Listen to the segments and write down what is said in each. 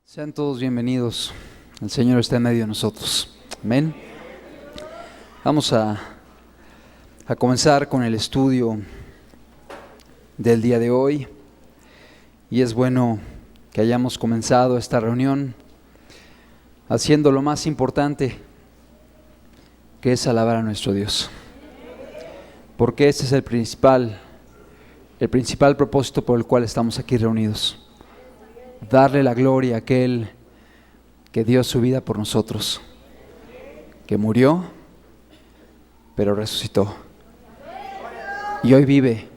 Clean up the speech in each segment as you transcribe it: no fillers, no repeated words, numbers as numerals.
Sean todos bienvenidos. El Señor está en medio de nosotros. Amén. Vamos a comenzar con el estudio del día de hoy. Y es bueno que hayamos comenzado esta reunión haciendo lo más importante, que es alabar a nuestro Dios. Porque ese es el principal propósito por el cual estamos aquí reunidos. Darle la gloria a aquel que dio su vida por nosotros, que murió, pero resucitó. Y hoy vive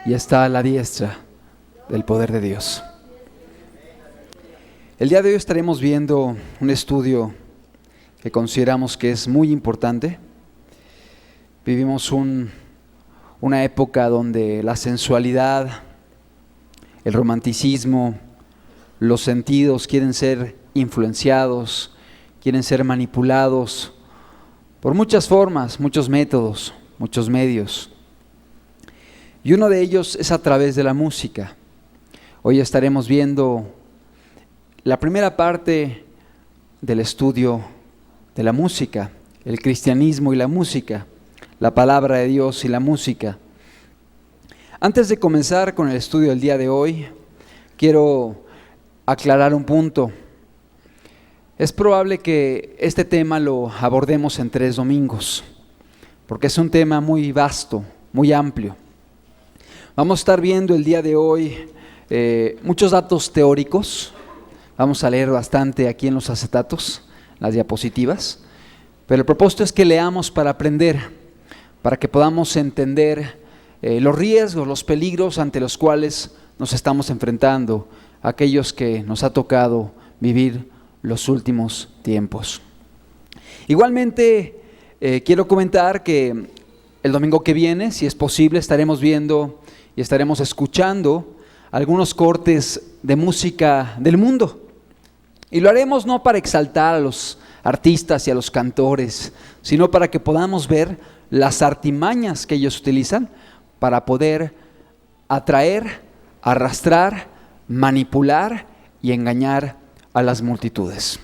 y está a la diestra del poder de Dios. El día de hoy estaremos viendo un estudio que consideramos que es muy importante. Vivimos una época donde la sensualidad, el romanticismo, los sentidos quieren ser influenciados, quieren ser manipulados por muchas formas, muchos métodos, muchos medios. Y uno de ellos es a través de la música. Hoy estaremos viendo la primera parte del estudio de la música, el cristianismo y la música, la palabra de Dios y la música. Antes de comenzar con el estudio del día de hoy, quiero aclarar un punto. Es probable que este tema lo abordemos en 3 domingos, porque es un tema muy vasto, muy amplio. Vamos a estar viendo el día de hoy muchos datos teóricos. Vamos a leer bastante aquí en los acetatos, las diapositivas, pero el propósito es que leamos para aprender, para que podamos entender los riesgos, los peligros ante los cuales nos estamos enfrentando, aquellos que nos ha tocado vivir los últimos tiempos. Igualmente, quiero comentar que el domingo que viene, si es posible, estaremos viendo y estaremos escuchando algunos cortes de música del mundo. Y lo haremos no para exaltar a los artistas y a los cantores, sino para que podamos ver las artimañas que ellos utilizan para poder atraer, arrastrar, manipular y engañar a las multitudes.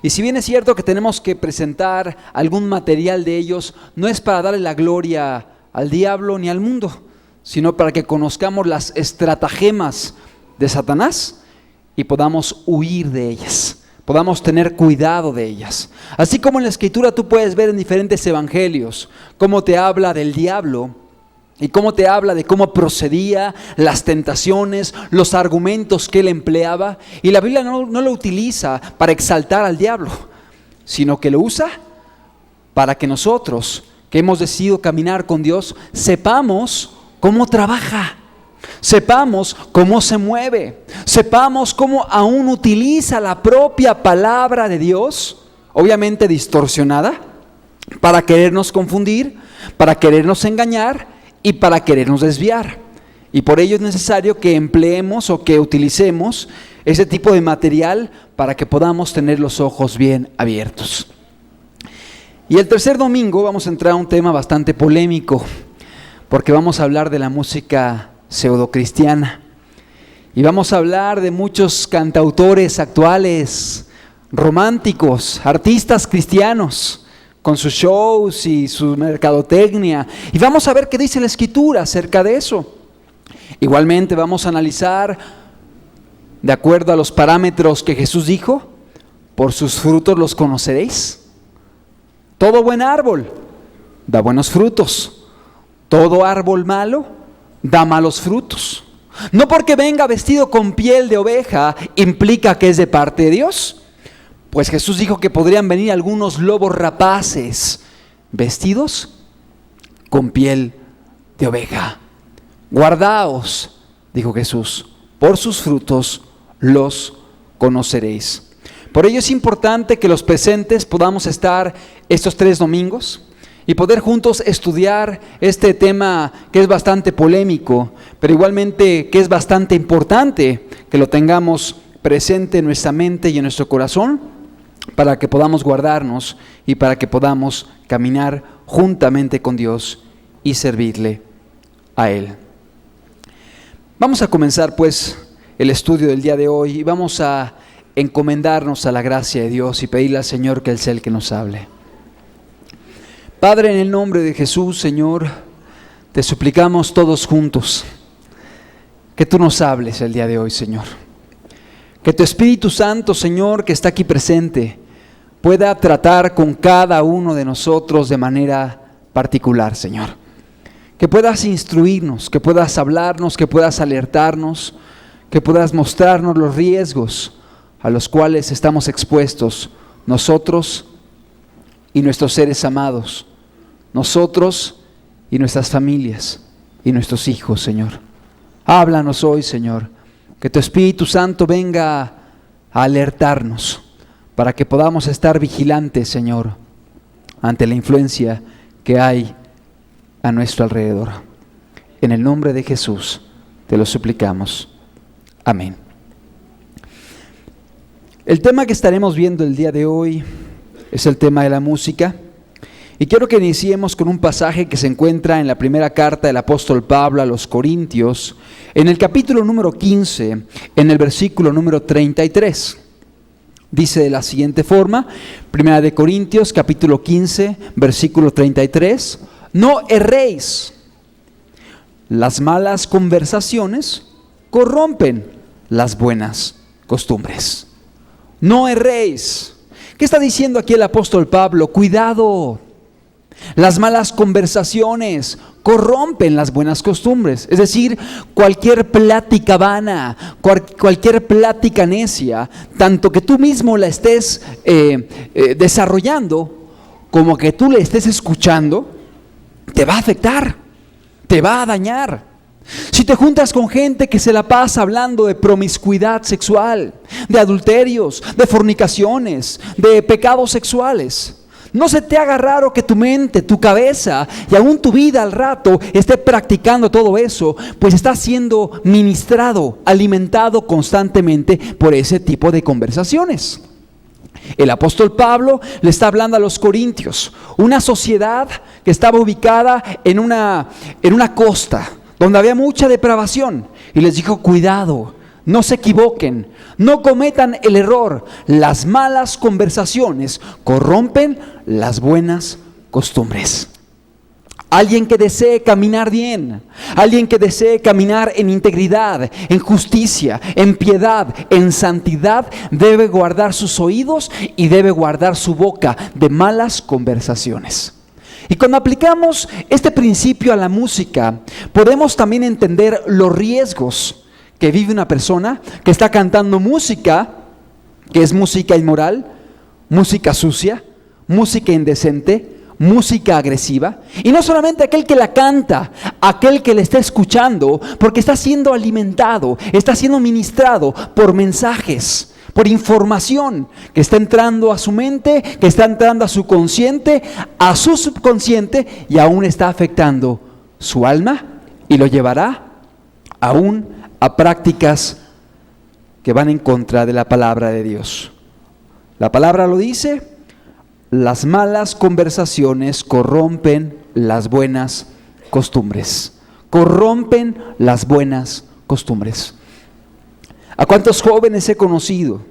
Y si bien es cierto que tenemos que presentar algún material de ellos, no es para darle la gloria al diablo ni al mundo, sino para que conozcamos las estratagemas de Satanás y podamos huir de ellas, podamos tener cuidado de ellas. Así como en la Escritura tú puedes ver en diferentes evangelios cómo te habla del diablo, y cómo te habla de cómo procedía, las tentaciones, los argumentos que él empleaba. Y la Biblia no lo utiliza para exaltar al diablo, sino que lo usa para que nosotros, que hemos decidido caminar con Dios, sepamos cómo trabaja, sepamos cómo se mueve, sepamos cómo aún utiliza la propia palabra de Dios, obviamente distorsionada, para querernos confundir, para querernos engañar y para querernos desviar. Y por ello es necesario que empleemos o que utilicemos ese tipo de material para que podamos tener los ojos bien abiertos. Y el tercer domingo vamos a entrar a un tema bastante polémico, porque vamos a hablar de la música pseudocristiana. Y vamos a hablar de muchos cantautores actuales, románticos, artistas cristianos, con sus shows y su mercadotecnia. Y vamos a ver qué dice la Escritura acerca de eso. Igualmente vamos a analizar, de acuerdo a los parámetros que Jesús dijo, por sus frutos los conoceréis. Todo buen árbol da buenos frutos. Todo árbol malo da malos frutos. No porque venga vestido con piel de oveja implica que es de parte de Dios. Pues Jesús dijo que podrían venir algunos lobos rapaces vestidos con piel de oveja. Guardaos, dijo Jesús, por sus frutos los conoceréis. Por ello es importante que los presentes podamos estar estos 3 domingos y poder juntos estudiar este tema que es bastante polémico, pero igualmente que es bastante importante que lo tengamos presente en nuestra mente y en nuestro corazón, para que podamos guardarnos y para que podamos caminar juntamente con Dios y servirle a Él. Vamos a comenzar pues el estudio del día de hoy y vamos a encomendarnos a la gracia de Dios y pedirle al Señor que Él sea el que nos hable. Padre, en el nombre de Jesús, Señor, te suplicamos todos juntos que tú nos hables el día de hoy, Señor. Que tu Espíritu Santo, Señor, que está aquí presente, pueda tratar con cada uno de nosotros de manera particular, Señor. Que puedas instruirnos, que puedas hablarnos, que puedas alertarnos, que puedas mostrarnos los riesgos a los cuales estamos expuestos nosotros y nuestros seres amados, nosotros y nuestras familias y nuestros hijos, Señor. Háblanos hoy, Señor, que tu Espíritu Santo venga a alertarnos para que podamos estar vigilantes, Señor, ante la influencia que hay a nuestro alrededor. En el nombre de Jesús te lo suplicamos. Amén. El tema que estaremos viendo el día de hoy es el tema de la música. Y quiero que iniciemos con un pasaje que se encuentra en la primera carta del apóstol Pablo a los Corintios, en el capítulo número 15, en el versículo número 33. Dice de la siguiente forma, primera de Corintios, capítulo 15, versículo 33, no erréis, las malas conversaciones corrompen las buenas costumbres. No erréis. ¿Qué está diciendo aquí el apóstol Pablo? Cuidado. Las malas conversaciones corrompen las buenas costumbres. Es decir, cualquier plática vana, cualquier plática necia, tanto que tú mismo la estés desarrollando, como que tú la estés escuchando, te va a afectar, te va a dañar. Si te juntas con gente que se la pasa hablando de promiscuidad sexual, de adulterios, de fornicaciones, de pecados sexuales, no se te haga raro que tu mente, tu cabeza y aún tu vida al rato esté practicando todo eso, pues está siendo ministrado, alimentado constantemente por ese tipo de conversaciones. El apóstol Pablo le está hablando a los corintios, una sociedad que estaba ubicada en una costa, donde había mucha depravación, y les dijo: cuidado, no se equivoquen, no cometan el error. Las malas conversaciones corrompen las buenas costumbres. Alguien que desee caminar bien, alguien que desee caminar en integridad, en justicia, en piedad, en santidad, debe guardar sus oídos y debe guardar su boca de malas conversaciones. Y cuando aplicamos este principio a la música, podemos también entender los riesgos que vive una persona que está cantando música, que es música inmoral, música sucia, música indecente, música agresiva. Y no solamente aquel que la canta, aquel que la está escuchando, porque está siendo alimentado, está siendo ministrado por mensajes, por información que está entrando a su mente, que está entrando a su consciente, a su subconsciente, y aún está afectando su alma y lo llevará aún a prácticas que van en contra de la palabra de Dios. La palabra lo dice: las malas conversaciones corrompen las buenas costumbres. Corrompen las buenas costumbres. ¿A cuántos jóvenes he conocido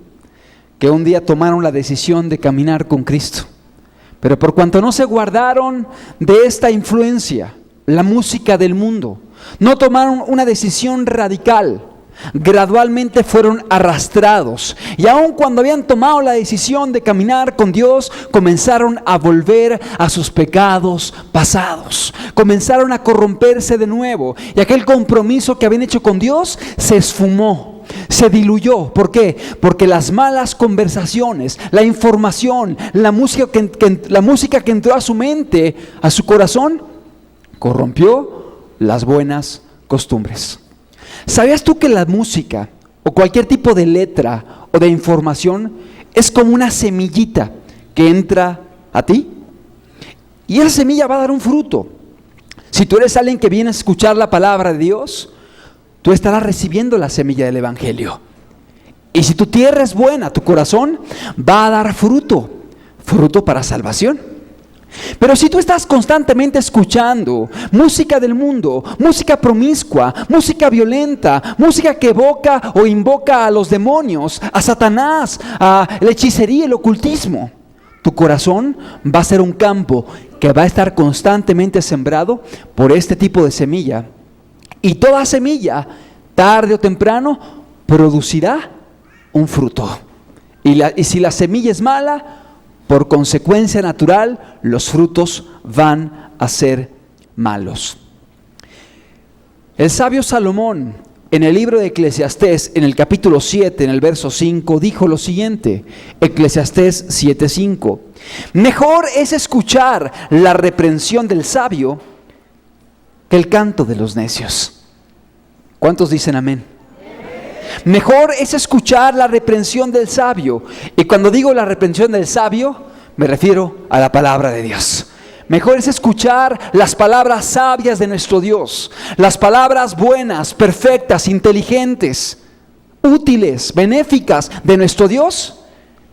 que un día tomaron la decisión de caminar con Cristo, pero por cuanto no se guardaron de esta influencia, la música del mundo, no tomaron una decisión radical, gradualmente fueron arrastrados, y aun cuando habían tomado la decisión de caminar con Dios, comenzaron a volver a sus pecados pasados, comenzaron a corromperse de nuevo, y aquel compromiso que habían hecho con Dios se esfumó, se diluyó. ¿Por qué? Porque las malas conversaciones, la información, la música que entró a su mente, a su corazón, corrompió las buenas costumbres. ¿Sabías tú que la música o cualquier tipo de letra o de información es como una semillita que entra a ti? Y esa semilla va a dar un fruto. Si tú eres alguien que viene a escuchar la palabra de Dios, tú estarás recibiendo la semilla del Evangelio. Y si tu tierra es buena, tu corazón va a dar fruto, fruto para salvación. Pero si tú estás constantemente escuchando música del mundo, música promiscua, música violenta, música que evoca o invoca a los demonios, a Satanás, a la hechicería y el ocultismo, tu corazón va a ser un campo que va a estar constantemente sembrado por este tipo de semilla. Y toda semilla, tarde o temprano, producirá un fruto. Y si la semilla es mala, por consecuencia natural, los frutos van a ser malos. El sabio Salomón, en el libro de Eclesiastés, en el capítulo 7, en el verso 5, dijo lo siguiente, Eclesiastés 7:5: mejor es escuchar la reprensión del sabio que el canto de los necios. ¿Cuántos dicen amén? Mejor es escuchar la reprensión del sabio. Y cuando digo la reprensión del sabio, me refiero a la palabra de Dios. Mejor es escuchar las palabras sabias de nuestro Dios, las palabras buenas, perfectas, inteligentes, útiles, benéficas de nuestro Dios.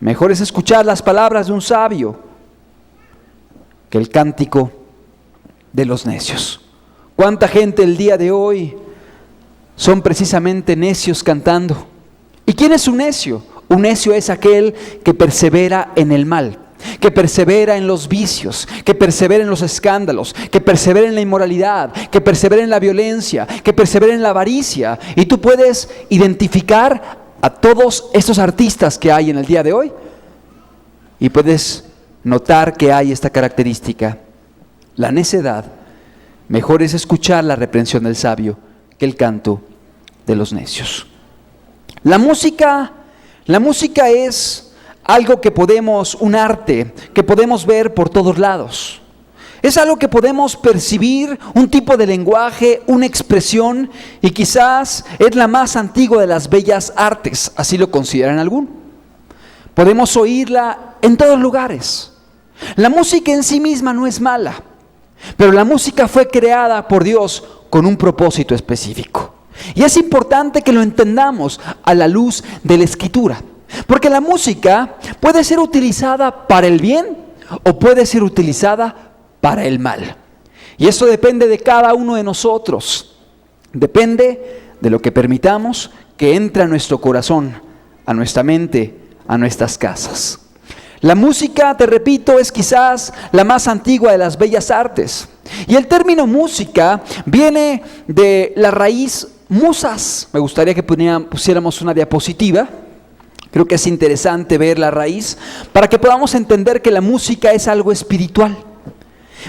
Mejor es escuchar las palabras de un sabio que el cántico de los necios. ¿Cuánta gente el día de hoy son precisamente necios cantando? ¿Y quién es un necio? Un necio es aquel que persevera en el mal, que persevera en los vicios, que persevera en los escándalos, que persevera en la inmoralidad, que persevera en la violencia, que persevera en la avaricia. Y tú puedes identificar a todos estos artistas que hay en el día de hoy y puedes notar que hay esta característica: la necedad. Mejor es escuchar la reprensión del sabio que el canto de los necios. La música es algo que podemos, un arte que podemos ver por todos lados. Es algo que podemos percibir, un tipo de lenguaje, una expresión, y quizás es la más antigua de las bellas artes, así lo consideran algunos. Podemos oírla en todos lugares. La música en sí misma no es mala, pero la música fue creada por Dios con un propósito específico. Y es importante que lo entendamos a la luz de la Escritura, porque la música puede ser utilizada para el bien o puede ser utilizada para el mal. Y eso depende de cada uno de nosotros. Depende de lo que permitamos que entre a nuestro corazón, a nuestra mente, a nuestras casas. La música, te repito, es quizás la más antigua de las bellas artes. Y el término música viene de la raíz musas. Me gustaría que pusiéramos una diapositiva. Creo que es interesante ver la raíz para que podamos entender que la música es algo espiritual.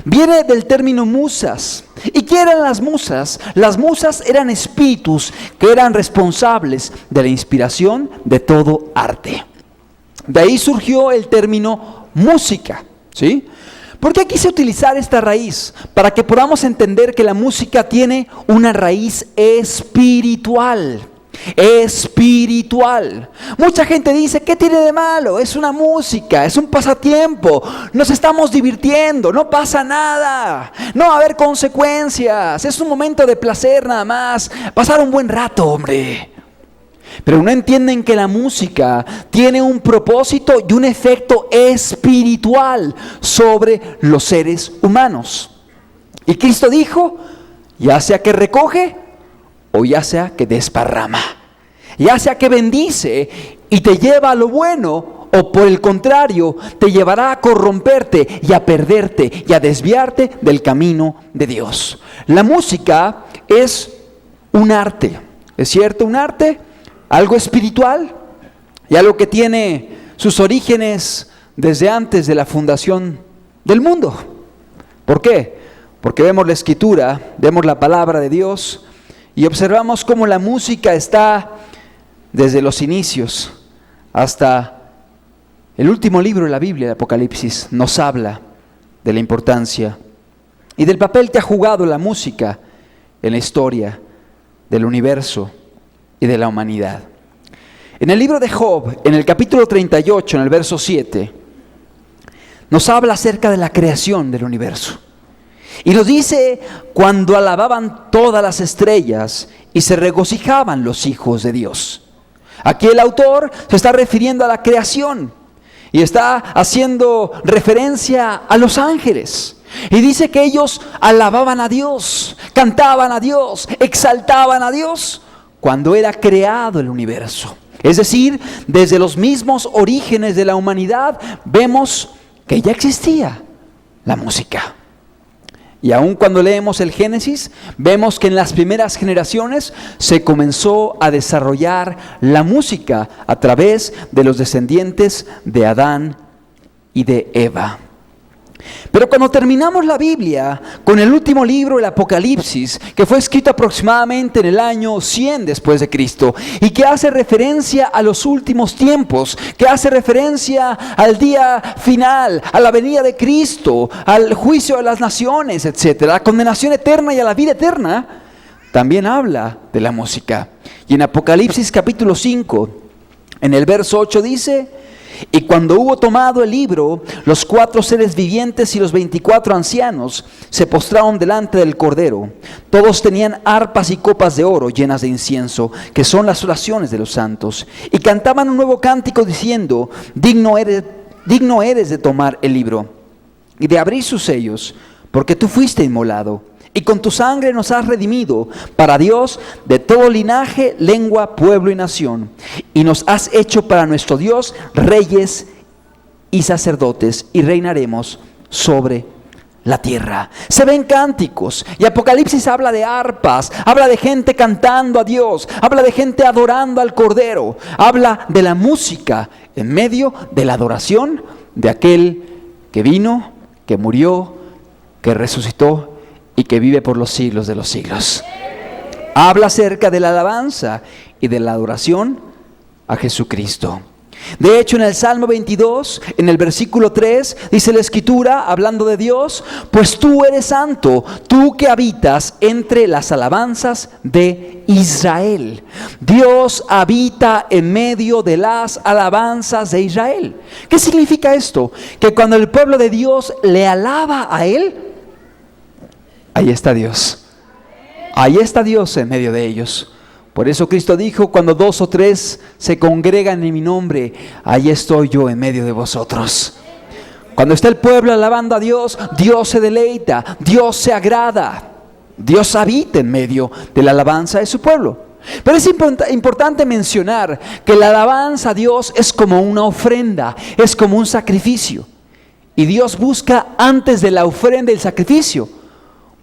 Viene del término musas. ¿Y qué eran las musas? Las musas eran espíritus que eran responsables de la inspiración de todo arte. De ahí surgió el término música, ¿sí? ¿Por qué quise utilizar esta raíz? Para que podamos entender que la música tiene una raíz espiritual. Espiritual. Mucha gente dice, ¿qué tiene de malo? Es una música, es un pasatiempo, nos estamos divirtiendo, no pasa nada, no va a haber consecuencias, es un momento de placer nada más, pasar un buen rato, hombre. Pero no entienden que la música tiene un propósito y un efecto espiritual sobre los seres humanos. Y Cristo dijo, ya sea que recoge o ya sea que desparrama, ya sea que bendice y te lleva a lo bueno, o por el contrario, te llevará a corromperte y a perderte y a desviarte del camino de Dios. La música es un arte, ¿es cierto? Un arte, algo espiritual y algo que tiene sus orígenes desde antes de la fundación del mundo. ¿Por qué? Porque vemos la Escritura, vemos la palabra de Dios y observamos cómo la música está desde los inicios hasta el último libro de la Biblia, el Apocalipsis, nos habla de la importancia y del papel que ha jugado la música en la historia del universo y de la humanidad. En el libro de Job, en el capítulo 38, en el verso 7, nos habla acerca de la creación del universo. Y nos dice, cuando alababan todas las estrellas y se regocijaban los hijos de Dios. Aquí el autor se está refiriendo a la creación. Y está haciendo referencia a los ángeles. Y dice que ellos alababan a Dios, cantaban a Dios, exaltaban a Dios cuando era creado el universo. Es decir, desde los mismos orígenes de la humanidad vemos que ya existía la música. Y aun cuando leemos el Génesis, vemos que en las primeras generaciones se comenzó a desarrollar la música a través de los descendientes de Adán y de Eva. Pero cuando terminamos la Biblia con el último libro, el Apocalipsis, que fue escrito aproximadamente en el año 100 después de Cristo, y que hace referencia a los últimos tiempos, que hace referencia al día final, a la venida de Cristo, al juicio de las naciones, etc., a la condenación eterna y a la vida eterna, también habla de la música. Y en Apocalipsis capítulo 5, en el verso 8 dice: y cuando hubo tomado el libro, los 4 seres vivientes y los 24 ancianos se postraron delante del Cordero. Todos tenían arpas y copas de oro llenas de incienso, que son las oraciones de los santos. Y cantaban un nuevo cántico diciendo: digno eres de tomar el libro y de abrir sus sellos, porque tú fuiste inmolado. Y con tu sangre nos has redimido para Dios de todo linaje, lengua, pueblo y nación. Y nos has hecho para nuestro Dios reyes y sacerdotes, y reinaremos sobre la tierra. Se ven cánticos, y Apocalipsis habla de arpas, habla de gente cantando a Dios, habla de gente adorando al Cordero, habla de la música en medio de la adoración de aquel que vino, que murió, que resucitó y que vive por los siglos de los siglos. Habla acerca de la alabanza y de la adoración a Jesucristo. De hecho, en el Salmo 22, en el versículo 3, dice la Escritura, hablando de Dios: pues tú eres santo, tú que habitas entre las alabanzas de Israel. Dios habita en medio de las alabanzas de Israel. ¿Qué significa esto? Que cuando el pueblo de Dios le alaba a Él, ahí está Dios. Ahí está Dios en medio de ellos. Por eso Cristo dijo: cuando 2 o 3 se congregan en mi nombre, ahí estoy yo en medio de vosotros. Cuando está el pueblo alabando a Dios, Dios se deleita, Dios se agrada, Dios habita en medio de la alabanza de su pueblo. Pero es importante mencionar que la alabanza a Dios es como una ofrenda, es como un sacrificio. Y Dios busca, antes de la ofrenda y el sacrificio,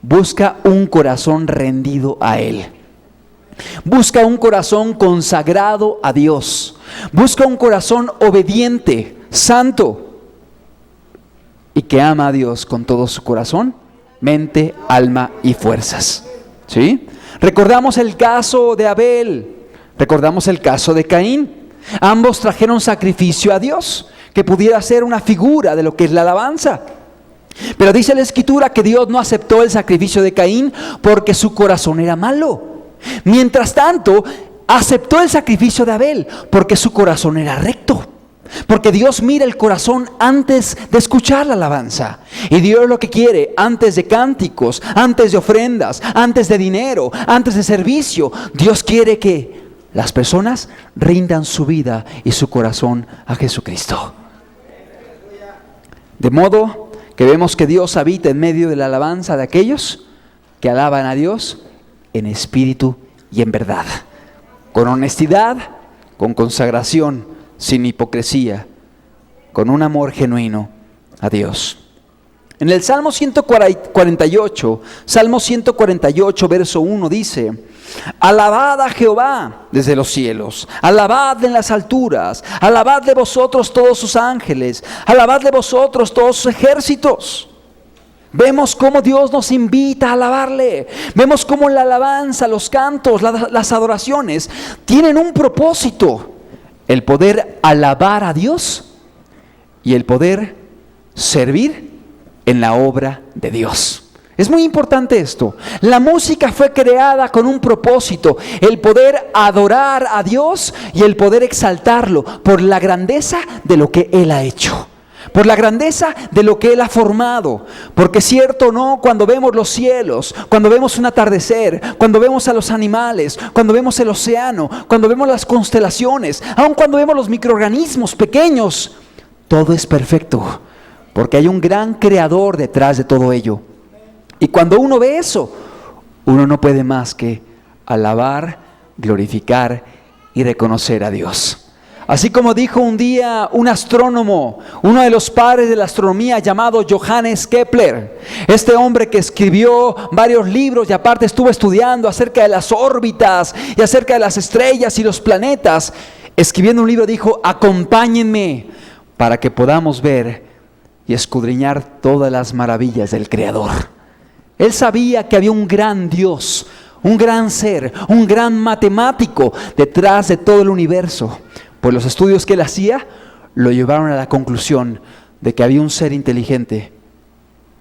busca un corazón rendido a Él. Busca un corazón consagrado a Dios. Busca un corazón obediente, santo, y que ama a Dios con todo su corazón, mente, alma y fuerzas. ¿Sí? Recordamos el caso de Abel, recordamos el caso de Caín. Ambos trajeron sacrificio a Dios, que pudiera ser una figura de lo que es la alabanza. Pero dice la Escritura que Dios no aceptó el sacrificio de Caín porque su corazón era malo. Mientras tanto, aceptó el sacrificio de Abel porque su corazón era recto. Porque Dios mira el corazón antes de escuchar la alabanza. Y Dios lo que quiere, antes de cánticos, antes de ofrendas, antes de dinero, antes de servicio, Dios quiere que las personas rindan su vida y su corazón a Jesucristo. De modo que vemos que Dios habita en medio de la alabanza de aquellos que alaban a Dios en espíritu y en verdad, con honestidad, con consagración, sin hipocresía, con un amor genuino a Dios. En el Salmo 148, verso 1 dice: alabad a Jehová desde los cielos, alabad en las alturas, alabad de vosotros todos sus ángeles, alabad de vosotros todos sus ejércitos. Vemos cómo Dios nos invita a alabarle. Vemos cómo la alabanza, los cantos, las adoraciones tienen un propósito: el poder alabar a Dios y el poder servir en la obra de Dios. Es muy importante esto. La música fue creada con un propósito: el poder adorar a Dios y el poder exaltarlo por la grandeza de lo que Él ha hecho, por la grandeza de lo que Él ha formado. Porque cierto o no, cuando vemos los cielos, cuando vemos un atardecer, cuando vemos a los animales, cuando vemos el océano, cuando vemos las constelaciones, aun cuando vemos los microorganismos pequeños, todo es perfecto, porque hay un gran creador detrás de todo ello. Y cuando uno ve eso, uno no puede más que alabar, glorificar y reconocer a Dios. Así como dijo un día un astrónomo, uno de los padres de la astronomía llamado Johannes Kepler, este hombre que escribió varios libros y aparte estuvo estudiando acerca de las órbitas y acerca de las estrellas y los planetas, escribiendo un libro dijo: acompáñenme para que podamos ver y escudriñar todas las maravillas del Creador. Él sabía que había un gran Dios, un gran ser, un gran matemático detrás de todo el universo. Pues los estudios que él hacía lo llevaron a la conclusión de que había un ser inteligente,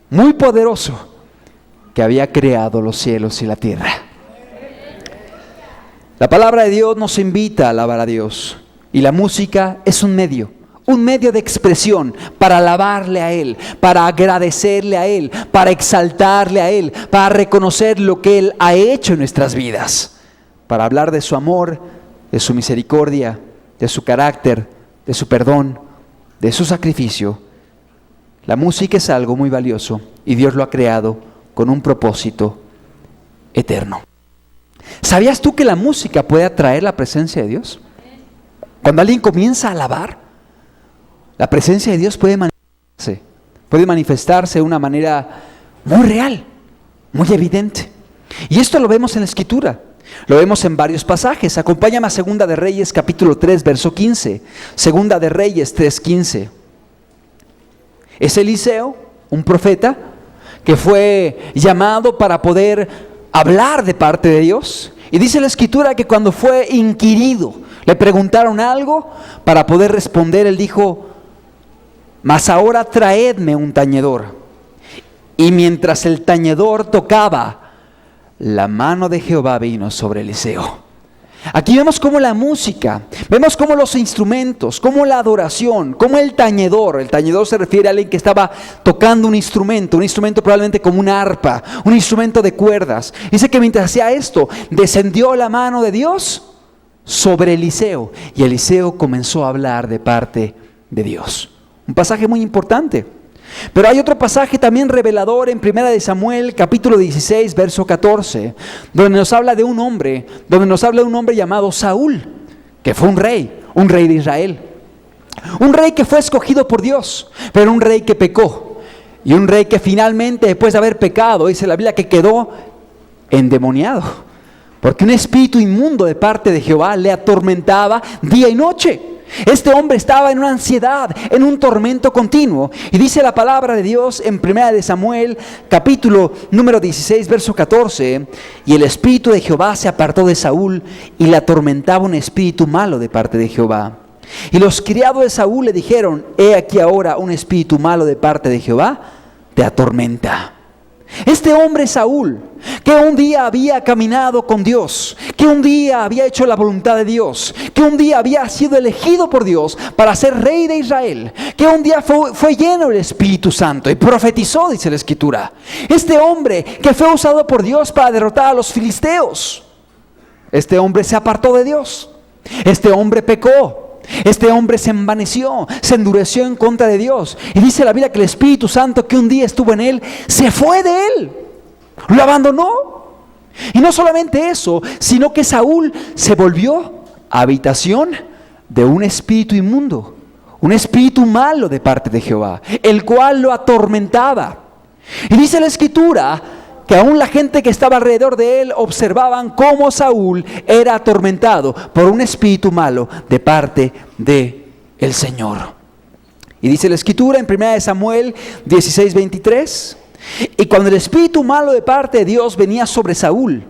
muy poderoso, que había creado los cielos y la tierra. La palabra de Dios nos invita a alabar a Dios, y la música es un medio de expresión para alabarle a Él, para agradecerle a Él, para exaltarle a Él, para reconocer lo que Él ha hecho en nuestras vidas, para hablar de su amor, de su misericordia, de su carácter, de su perdón, de su sacrificio. La música es algo muy valioso y Dios lo ha creado con un propósito eterno. ¿Sabías tú que la música puede atraer la presencia de Dios? Cuando alguien comienza a alabar, la presencia de Dios puede manifestarse de una manera muy real, muy evidente. Y esto lo vemos en la Escritura. Lo vemos en varios pasajes. Acompáñame a Segunda de Reyes, capítulo 3, verso 15. Segunda de Reyes 3:15. Es Eliseo, un profeta, que fue llamado para poder hablar de parte de Dios. Y dice la Escritura que cuando fue inquirido, le preguntaron algo, para poder responder, él dijo: mas ahora traedme un tañedor. Y mientras el tañedor tocaba, la mano de Jehová vino sobre Eliseo. Aquí vemos cómo la música, vemos cómo los instrumentos, cómo la adoración, cómo el tañedor se refiere a alguien que estaba tocando un instrumento probablemente como una arpa, un instrumento de cuerdas. Dice que mientras hacía esto, descendió la mano de Dios sobre Eliseo, y Eliseo comenzó a hablar de parte de Dios. Un pasaje muy importante. Pero hay otro pasaje también revelador en Primera de Samuel, capítulo 16, verso 14, donde nos habla de un hombre llamado Saúl, que fue un rey de Israel. Un rey que fue escogido por Dios, pero un rey que pecó. Y un rey que finalmente, después de haber pecado, dice la Biblia que quedó endemoniado, porque un espíritu inmundo de parte de Jehová le atormentaba día y noche. Este hombre estaba en una ansiedad, en un tormento continuo. Y dice la palabra de Dios en Primera de Samuel, capítulo número 16, verso 14: y el espíritu de Jehová se apartó de Saúl, y le atormentaba un espíritu malo de parte de Jehová. Y los criados de Saúl le dijeron: he aquí ahora un espíritu malo de parte de Jehová te atormenta. Este hombre Saúl, que un día había caminado con Dios, que un día había hecho la voluntad de Dios, que un día había sido elegido por Dios para ser rey de Israel, que un día fue lleno del Espíritu Santo y profetizó, dice la Escritura. Este hombre que fue usado por Dios para derrotar a los filisteos, este hombre se apartó de Dios, este hombre pecó. Este hombre se envaneció, se endureció en contra de Dios. Y dice la Biblia que el Espíritu Santo que un día estuvo en él, se fue de él, lo abandonó. Y no solamente eso, sino que Saúl se volvió habitación de un espíritu inmundo, un espíritu malo de parte de Jehová, el cual lo atormentaba. Y dice la Escritura que aún la gente que estaba alrededor de él observaban cómo Saúl era atormentado por un espíritu malo de parte de el Señor. Y dice la Escritura en 1 Samuel 16:23: y cuando el espíritu malo de parte de Dios venía sobre Saúl,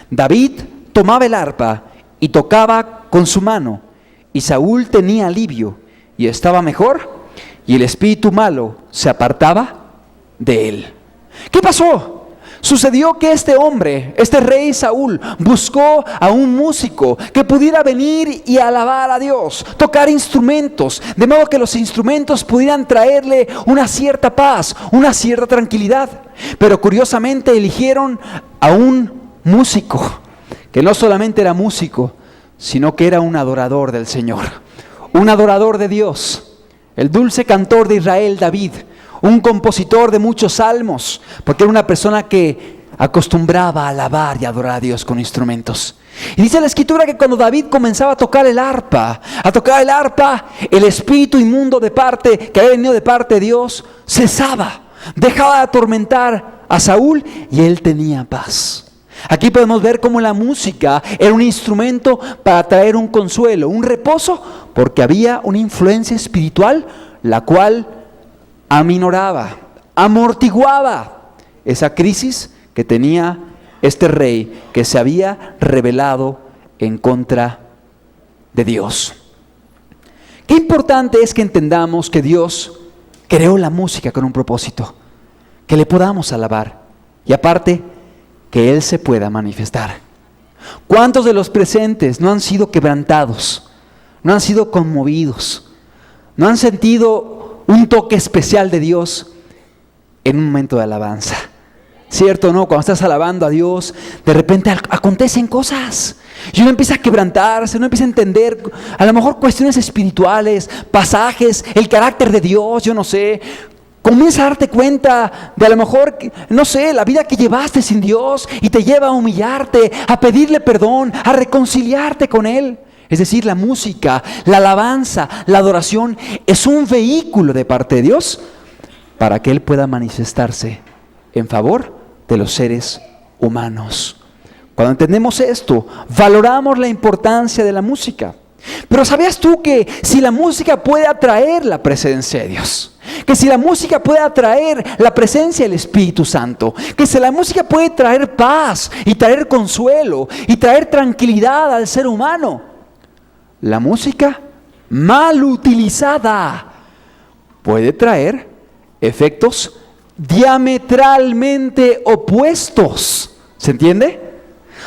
David tomaba el arpa y tocaba con su mano, y Saúl tenía alivio y estaba mejor, y el espíritu malo se apartaba de él. ¿Qué pasó? Sucedió que este hombre, este rey Saúl, buscó a un músico que pudiera venir y alabar a Dios, tocar instrumentos, de modo que los instrumentos pudieran traerle una cierta paz, una cierta tranquilidad. Pero curiosamente eligieron a un músico, que no solamente era músico, sino que era un adorador del Señor, un adorador de Dios. el dulce cantor de Israel, David, un compositor de muchos salmos, porque era una persona que acostumbraba a alabar y adorar a Dios con instrumentos. Y dice la Escritura que cuando David comenzaba a tocar el arpa, el espíritu inmundo que había venido de parte de Dios cesaba, dejaba de atormentar a Saúl y él tenía paz. Aquí podemos ver cómo la música era un instrumento para traer un consuelo, un reposo, porque había una influencia espiritual la cual aminoraba, amortiguaba esa crisis que tenía este rey que se había rebelado en contra de Dios. Qué importante es que entendamos que Dios creó la música con un propósito, que le podamos alabar y aparte que Él se pueda manifestar. ¿Cuántos de los presentes no han sido quebrantados, no han sido conmovidos, no han sentido un toque especial de Dios en un momento de alabanza? ¿Cierto o no? Cuando estás alabando a Dios, de repente acontecen cosas y uno empieza a quebrantarse, uno empieza a entender a lo mejor cuestiones espirituales, pasajes, el carácter de Dios, yo no sé. Comienza a darte cuenta de a lo mejor, no sé, la vida que llevaste sin Dios y te lleva a humillarte, a pedirle perdón, a reconciliarte con Él. Es decir, la música, la alabanza, la adoración es un vehículo de parte de Dios para que Él pueda manifestarse en favor de los seres humanos. Cuando entendemos esto, valoramos la importancia de la música. Pero ¿sabías tú que si la música puede atraer la presencia de Dios? Que si la música puede atraer la presencia del Espíritu Santo, que si la música puede traer paz y traer consuelo y traer tranquilidad al ser humano, la música mal utilizada puede traer efectos diametralmente opuestos. ¿Se entiende?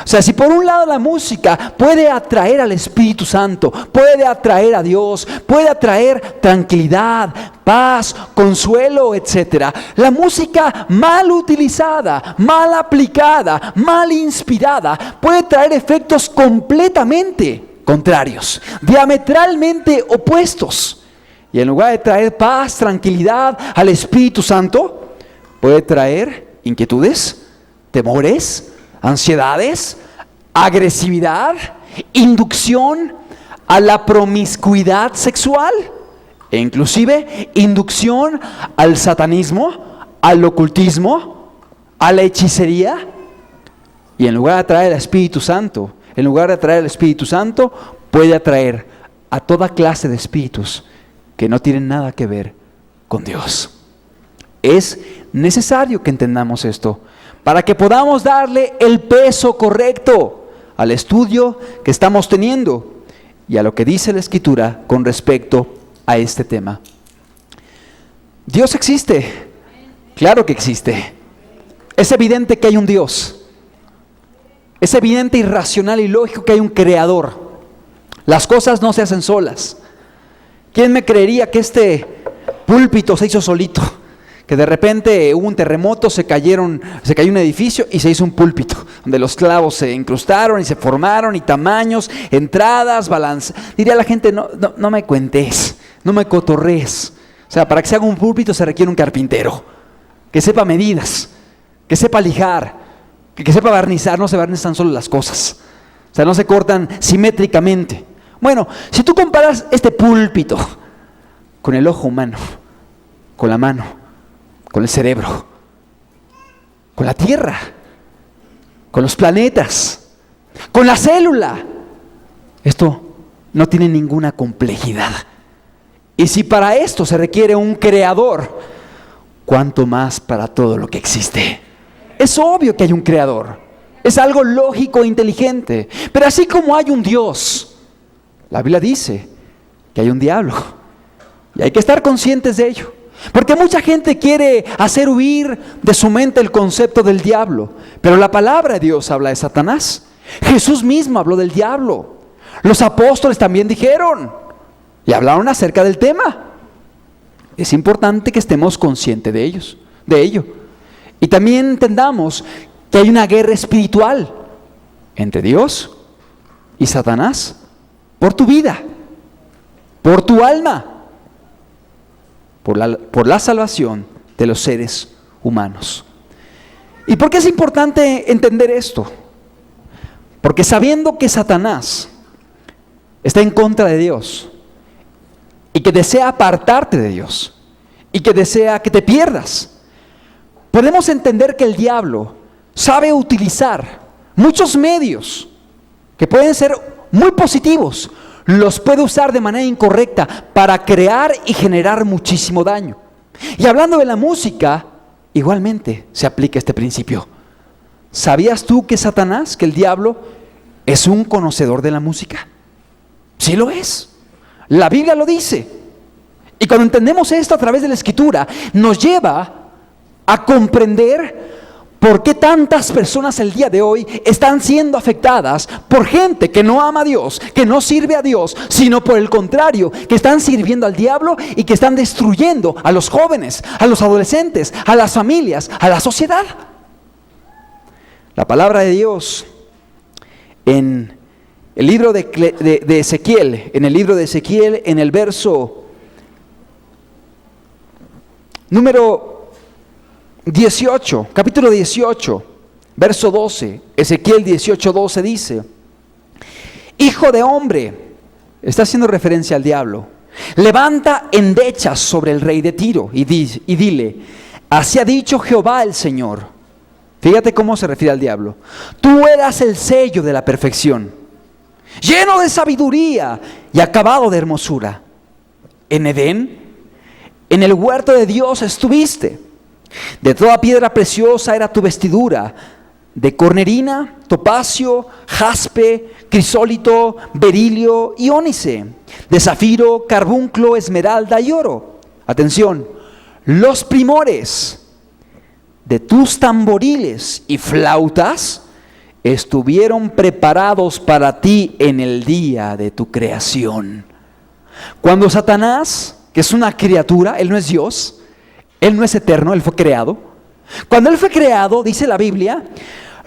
O sea, si por un lado la música puede atraer al Espíritu Santo, puede atraer a Dios, puede atraer tranquilidad, paz, consuelo, etc. La música mal utilizada, mal aplicada, mal inspirada, puede traer efectos completamente contrarios, diametralmente opuestos. Y en lugar de traer paz, tranquilidad al Espíritu Santo, puede traer inquietudes, temores, ansiedades, agresividad, inducción a la promiscuidad sexual e inclusive inducción al satanismo, al ocultismo, a la hechicería. Y en lugar de atraer al Espíritu Santo, puede atraer a toda clase de espíritus que no tienen nada que ver con Dios. Es necesario que entendamos esto para que podamos darle el peso correcto al estudio que estamos teniendo y a lo que dice la Escritura con respecto a este tema. Dios existe, claro que existe. Es evidente que hay un Dios. Es evidente, irracional y lógico que hay un creador. Las cosas no se hacen solas. ¿Quién me creería que este púlpito se hizo solito? Que de repente hubo un terremoto, se cayó un edificio y se hizo un púlpito, donde los clavos se incrustaron y se formaron, y tamaños, entradas, balance. Diría la gente, no me cuentes, no me cotorrees. O sea, para que se haga un púlpito se requiere un carpintero, que sepa medidas, que sepa lijar, que sepa barnizar. No se barnizan solo las cosas, o sea, no se cortan simétricamente. Bueno, si tú comparas este púlpito con el ojo humano, con la mano, con el cerebro, con la tierra, con los planetas, con la célula, esto no tiene ninguna complejidad. Y si para esto se requiere un creador, ¿cuánto más para todo lo que existe? Es obvio que hay un creador, es algo lógico e inteligente. Pero así como hay un Dios, la Biblia dice que hay un diablo, y hay que estar conscientes de ello. Porque mucha gente quiere hacer huir de su mente el concepto del diablo, pero la palabra de Dios habla de Satanás. Jesús mismo habló del diablo. Los apóstoles también dijeron y hablaron acerca del tema. Es importante que estemos conscientes de ello. Y también entendamos que hay una guerra espiritual entre Dios y Satanás por tu vida, por tu alma. por la salvación de los seres humanos. ¿Y por qué es importante entender esto? Porque sabiendo que Satanás está en contra de Dios y que desea apartarte de Dios y que desea que te pierdas, podemos entender que el diablo sabe utilizar muchos medios que pueden ser muy positivos, los puede usar de manera incorrecta para crear y generar muchísimo daño. Y hablando de la música, igualmente se aplica este principio. ¿Sabías tú que Satanás, que el diablo, es un conocedor de la música? Sí lo es. La Biblia lo dice. Y cuando entendemos esto a través de la Escritura, nos lleva a comprender por qué tantas personas el día de hoy están siendo afectadas por gente que no ama a Dios, que no sirve a Dios, sino por el contrario, que están sirviendo al diablo y que están destruyendo a los jóvenes, a los adolescentes, a las familias, a la sociedad. La palabra de Dios en el libro de Ezequiel, en el verso número 18, capítulo 18, verso 12, Ezequiel 18:12 dice: Hijo de hombre, está haciendo referencia al diablo, levanta endechas sobre el rey de Tiro y dile: así ha dicho Jehová el Señor. Fíjate cómo se refiere al diablo. Tú eras el sello de la perfección, lleno de sabiduría y acabado de hermosura. En Edén, en el huerto de Dios estuviste. De toda piedra preciosa era tu vestidura, de cornerina, topacio, jaspe, crisólito, berilio y ónice, de zafiro, carbunclo, esmeralda y oro. Atención, los primores de tus tamboriles y flautas estuvieron preparados para ti en el día de tu creación. Cuando Satanás, que es una criatura, él no es Dios, él no es eterno, él fue creado. Cuando él fue creado, dice la Biblia,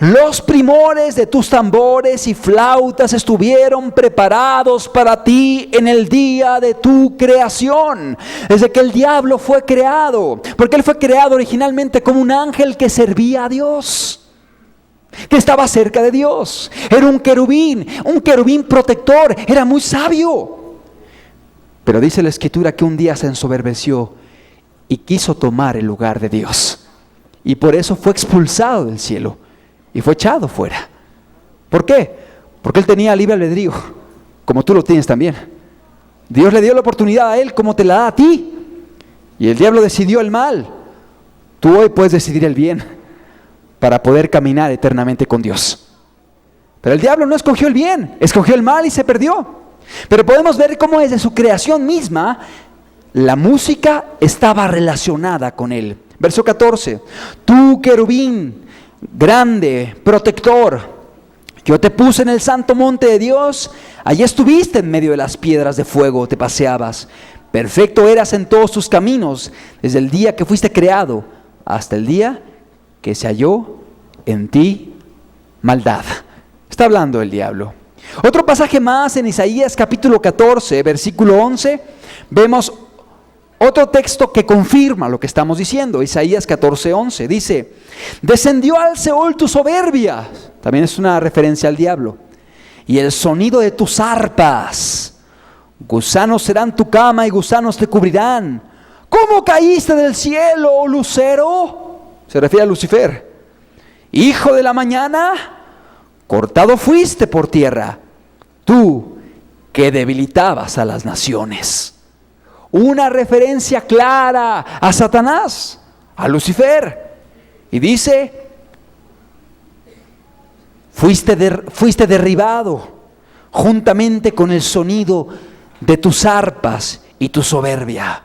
los primores de tus tambores y flautas estuvieron preparados para ti en el día de tu creación. Desde que el diablo fue creado, porque él fue creado originalmente como un ángel que servía a Dios, que estaba cerca de Dios. Era un querubín protector, era muy sabio. Pero dice la Escritura que un día se ensoberbeció y quiso tomar el lugar de Dios. Y por eso fue expulsado del cielo y fue echado fuera. ¿Por qué? Porque él tenía libre albedrío, como tú lo tienes también. Dios le dio la oportunidad a él como te la da a ti. Y el diablo decidió el mal. Tú hoy puedes decidir el bien para poder caminar eternamente con Dios. Pero el diablo no escogió el bien, escogió el mal y se perdió. Pero podemos ver cómo desde su creación misma la música estaba relacionada con él. Verso 14. Tú, querubín, grande, protector, que yo te puse en el santo monte de Dios, allí estuviste en medio de las piedras de fuego, te paseabas. Perfecto eras en todos tus caminos, desde el día que fuiste creado, hasta el día que se halló en ti maldad. Está hablando el diablo. Otro pasaje más en Isaías capítulo 14, versículo 11, vemos otro texto que confirma lo que estamos diciendo. Isaías 14:11 dice: descendió al Seol tu soberbia. También es una referencia al diablo. Y el sonido de tus arpas. Gusanos serán tu cama y gusanos te cubrirán. ¿Cómo caíste del cielo, oh lucero? Se refiere a Lucifer. Hijo de la mañana, cortado fuiste por tierra, tú que debilitabas a las naciones. Una referencia clara a Satanás, a Lucifer. Y dice: fuiste derribado juntamente con el sonido de tus arpas y tu soberbia.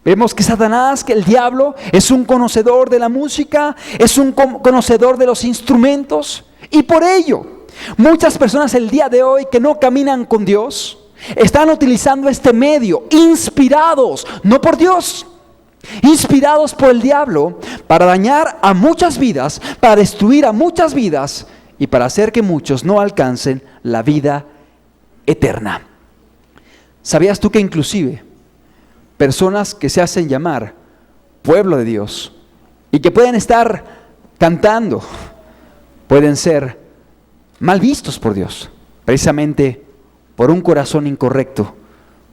Vemos que Satanás, que el diablo, es un conocedor de la música, es un conocedor de los instrumentos. Y por ello, muchas personas el día de hoy que no caminan con Dios, están utilizando este medio, inspirados, no por Dios, inspirados por el diablo, para dañar a muchas vidas, para destruir a muchas vidas y para hacer que muchos no alcancen la vida eterna. ¿Sabías tú que inclusive personas que se hacen llamar pueblo de Dios y que pueden estar cantando, pueden ser mal vistos por Dios, precisamente por un corazón incorrecto,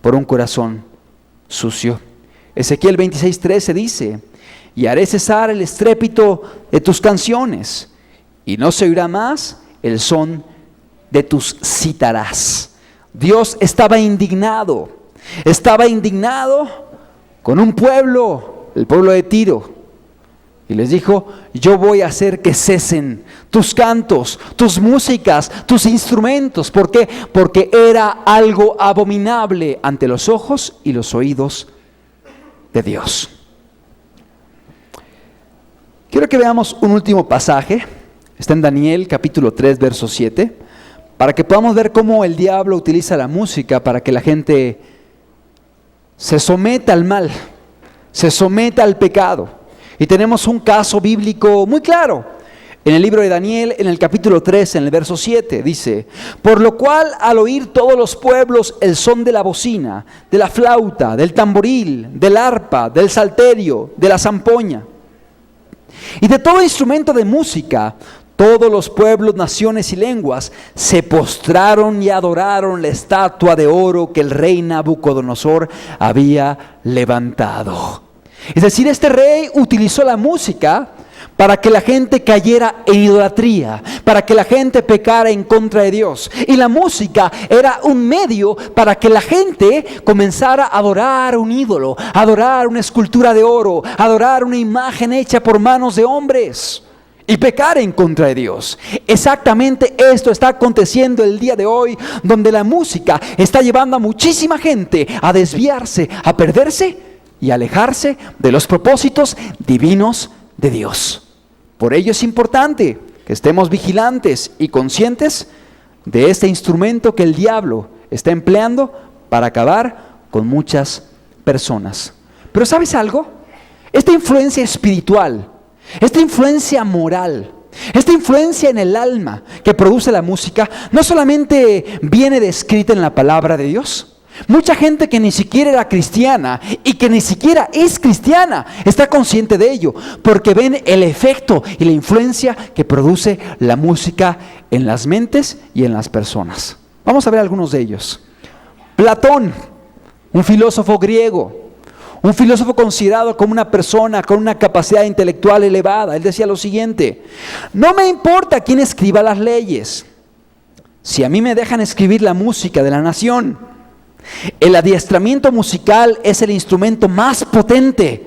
por un corazón sucio. Ezequiel 26:13 dice: y haré cesar el estrépito de tus canciones, y no se oirá más el son de tus cítaras. Dios estaba indignado con un pueblo, el pueblo de Tiro, y les dijo: yo voy a hacer que cesen tus cantos, tus músicas, tus instrumentos. ¿Por qué? Porque era algo abominable ante los ojos y los oídos de Dios. Quiero que veamos un último pasaje, está en Daniel capítulo 3, verso 7, para que podamos ver cómo el diablo utiliza la música para que la gente se someta al mal, se someta al pecado. Y tenemos un caso bíblico muy claro. En el libro de Daniel, en el capítulo 3, en el verso 7, dice: por lo cual al oír todos los pueblos el son de la bocina, de la flauta, del tamboril, del arpa, del salterio, de la zampoña y de todo instrumento de música, todos los pueblos, naciones y lenguas se postraron y adoraron la estatua de oro que el rey Nabucodonosor había levantado. Es decir, este rey utilizó la música para que la gente cayera en idolatría, para que la gente pecara en contra de Dios. Y la música era un medio para que la gente comenzara a adorar un ídolo, a adorar una escultura de oro, a adorar una imagen hecha por manos de hombres y pecar en contra de Dios. Exactamente esto está aconteciendo el día de hoy, donde la música está llevando a muchísima gente a desviarse, a perderse y alejarse de los propósitos divinos de Dios. Por ello es importante que estemos vigilantes y conscientes de este instrumento que el diablo está empleando para acabar con muchas personas. Pero ¿sabes algo? Esta influencia espiritual, esta influencia moral, esta influencia en el alma que produce la música, no solamente viene descrita en la palabra de Dios. Mucha gente que ni siquiera era cristiana y que ni siquiera es cristiana está consciente de ello, porque ven el efecto y la influencia que produce la música en las mentes y en las personas. Vamos a ver algunos de ellos. Platón, un filósofo griego, un filósofo considerado como una persona con una capacidad intelectual elevada. Él decía lo siguiente: no me importa quién escriba las leyes, si a mí me dejan escribir la música de la nación. El adiestramiento musical es el instrumento más potente,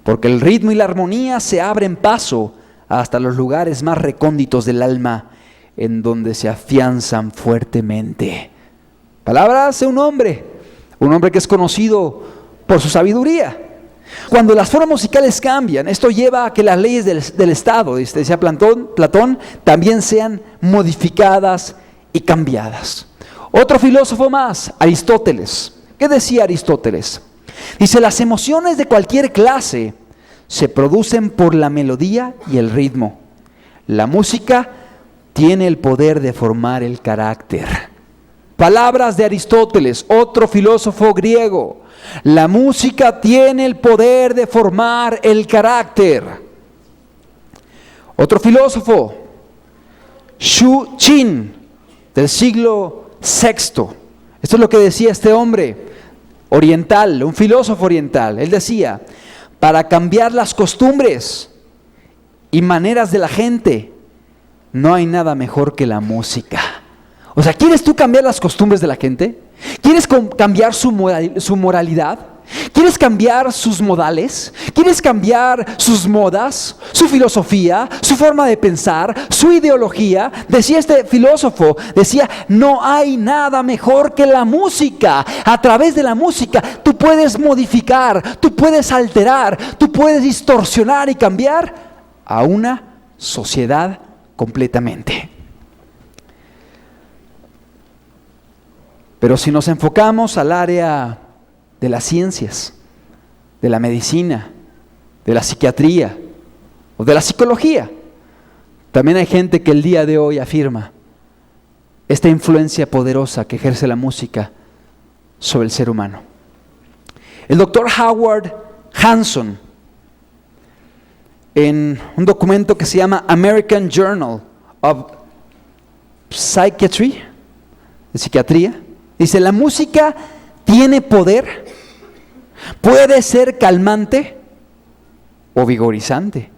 porque el ritmo y la armonía se abren paso hasta los lugares más recónditos del alma, en donde se afianzan fuertemente. Palabras de un hombre que es conocido por su sabiduría. Cuando las formas musicales cambian, esto lleva a que las leyes del Estado, decía Platón, también sean modificadas y cambiadas. Otro filósofo más, Aristóteles. ¿Qué decía Aristóteles? Dice: las emociones de cualquier clase se producen por la melodía y el ritmo. La música tiene el poder de formar el carácter. Palabras de Aristóteles, otro filósofo griego. La música tiene el poder de formar el carácter. Otro filósofo, Xu Qin, del siglo Sexto. Esto es lo que decía este hombre oriental, un filósofo oriental. Él decía: para cambiar las costumbres y maneras de la gente, no hay nada mejor que la música. O sea, ¿quieres tú cambiar las costumbres de la gente? ¿Quieres cambiar su moralidad? ¿Quieres cambiar sus modales? ¿Quieres cambiar sus modas, su filosofía, su forma de pensar, su ideología? Decía este filósofo, no hay nada mejor que la música. A través de la música tú puedes modificar, tú puedes alterar, tú puedes distorsionar y cambiar a una sociedad completamente. Pero si nos enfocamos al área de las ciencias, de la medicina, de la psiquiatría o de la psicología, también hay gente que el día de hoy afirma esta influencia poderosa que ejerce la música sobre el ser humano. El doctor Howard Hanson, en un documento que se llama American Journal of Psychiatry, de psiquiatría, dice: la música tiene poder, puede ser calmante o vigorizante,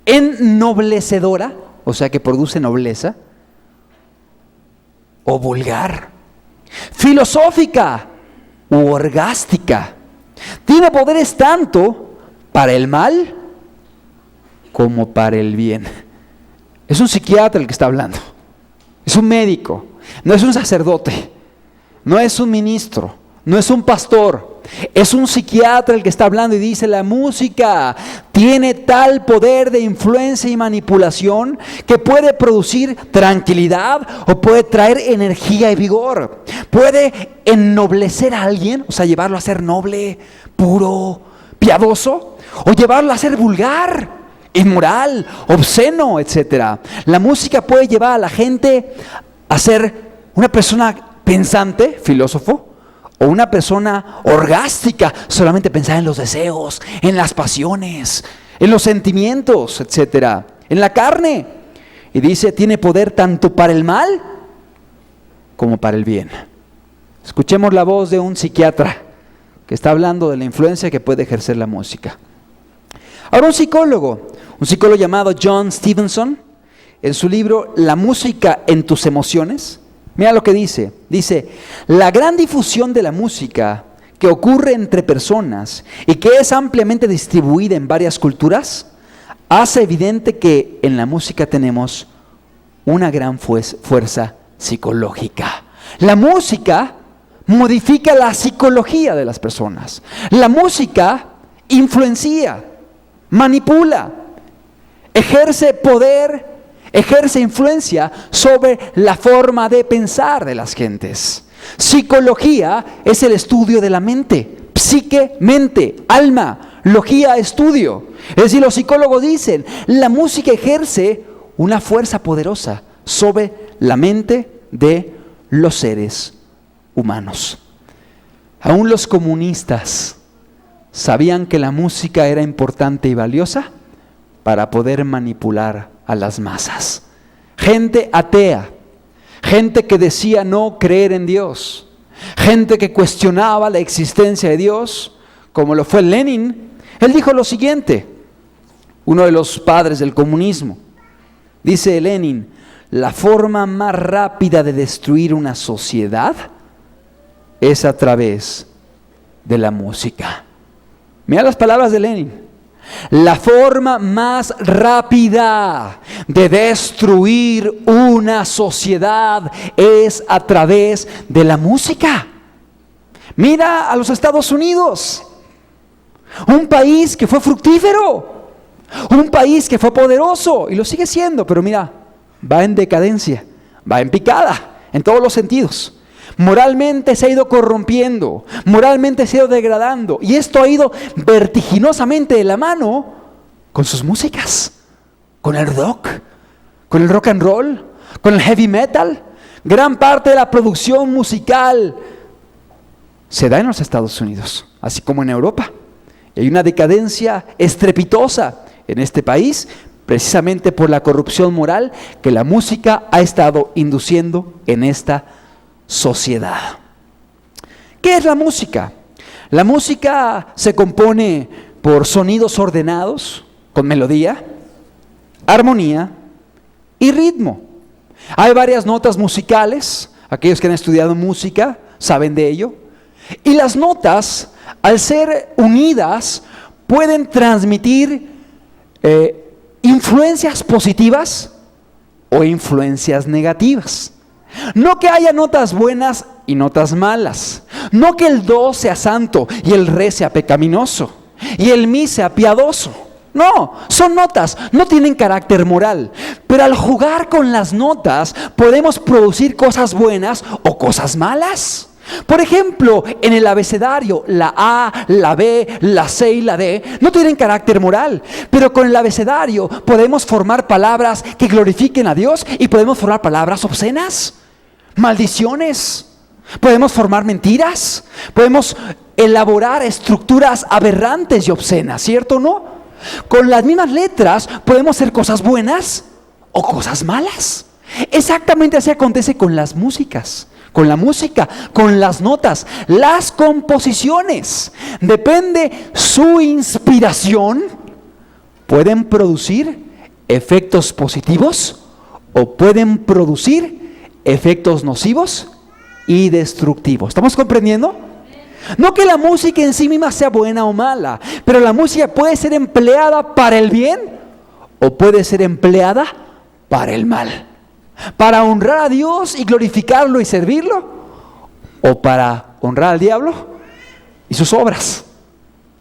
ennoblecedora, o sea que produce nobleza, o vulgar, filosófica u orgástica. Tiene poderes tanto para el mal como para el bien. Es un psiquiatra el que está hablando, es un médico, no es un sacerdote, no es un ministro, no es un pastor, es un psiquiatra el que está hablando y dice: la música tiene tal poder de influencia y manipulación que puede producir tranquilidad o puede traer energía y vigor. Puede ennoblecer a alguien, o sea, llevarlo a ser noble, puro, piadoso, o llevarlo a ser vulgar, inmoral, obsceno, etc. La música puede llevar a la gente a ser una persona pensante, filósofo, o una persona orgástica, solamente pensar en los deseos, en las pasiones, en los sentimientos, etc. En la carne. Y dice: tiene poder tanto para el mal como para el bien. Escuchemos la voz de un psiquiatra que está hablando de la influencia que puede ejercer la música. Ahora un psicólogo llamado John Stevenson, en su libro La música en tus emociones, mira lo que dice. Dice: la gran difusión de la música que ocurre entre personas y que es ampliamente distribuida en varias culturas, hace evidente que en la música tenemos una gran fuerza psicológica. La música modifica la psicología de las personas. La música influencia, manipula, ejerce poder, ejerce influencia sobre la forma de pensar de las gentes. Psicología es el estudio de la mente. Psique, mente, alma, logía, estudio. Es decir, los psicólogos dicen: la música ejerce una fuerza poderosa sobre la mente de los seres humanos. Aún los comunistas sabían que la música era importante y valiosa para poder manipular a las masas. Gente atea, gente que decía no creer en Dios, gente que cuestionaba la existencia de Dios, como lo fue Lenin. Él dijo lo siguiente, uno de los padres del comunismo. Dice Lenin: la forma más rápida de destruir una sociedad es a través de la música. Mira las palabras de Lenin: la forma más rápida de destruir una sociedad es a través de la música. Mira a los Estados Unidos, un país que fue fructífero, un país que fue poderoso y lo sigue siendo, pero mira, va en decadencia, va en picada en todos los sentidos. Moralmente se ha ido corrompiendo, moralmente se ha ido degradando, y esto ha ido vertiginosamente de la mano con sus músicas, con el rock and roll, con el heavy metal. Gran parte de la producción musical se da en los Estados Unidos, así como en Europa. Y hay una decadencia estrepitosa en este país, precisamente por la corrupción moral que la música ha estado induciendo en esta sociedad. ¿Qué es la música? La música se compone por sonidos ordenados, con melodía, armonía y ritmo. Hay varias notas musicales, aquellos que han estudiado música saben de ello, y las notas, al ser unidas, pueden transmitir influencias positivas o influencias negativas. No que haya notas buenas y notas malas. No que el do sea santo y el re sea pecaminoso y el mi sea piadoso. No, son notas, no tienen carácter moral. Pero al jugar con las notas podemos producir cosas buenas o cosas malas. Por ejemplo, en el abecedario, la A, la B, la C y la D no tienen carácter moral, pero con el abecedario podemos formar palabras que glorifiquen a Dios y podemos formar palabras obscenas, maldiciones, podemos formar mentiras, Podemos elaborar estructuras aberrantes y obscenas, ¿cierto o no? Con las mismas letras podemos hacer cosas buenas o cosas malas. Exactamente así acontece con las músicas, con la música, con las notas, las composiciones. Depende su inspiración, pueden producir efectos positivos o pueden producir efectos nocivos y destructivos. ¿Estamos comprendiendo? No que la música en sí misma sea buena o mala, pero la música puede ser empleada para el bien o puede ser empleada para el mal. Para honrar a Dios y glorificarlo y servirlo, o para honrar al diablo y sus obras.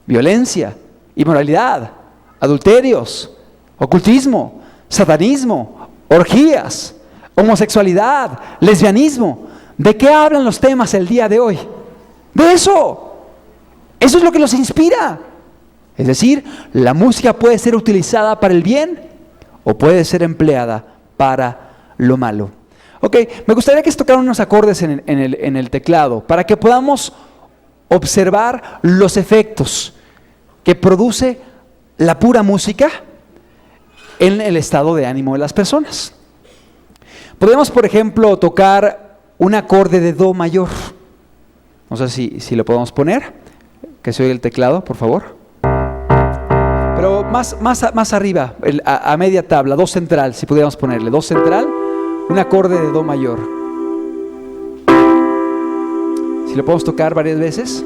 Violencia, inmoralidad, adulterios, ocultismo, satanismo, orgías, homosexualidad, lesbianismo. ¿De qué hablan los temas el día de hoy? De eso. Eso es lo que los inspira. Es decir, la música puede ser utilizada para el bien o puede ser empleada para lo malo. Ok, me gustaría que se tocaran unos acordes en el teclado para que podamos observar los efectos que produce la pura música en el estado de ánimo de las personas. Podemos, por ejemplo, tocar un acorde de Do mayor. No sé si lo podemos poner, que se oiga el teclado, por favor. Pero más arriba, a media tabla, Do central, si pudiéramos ponerle Do central, un acorde de Do mayor. Si lo podemos tocar varias veces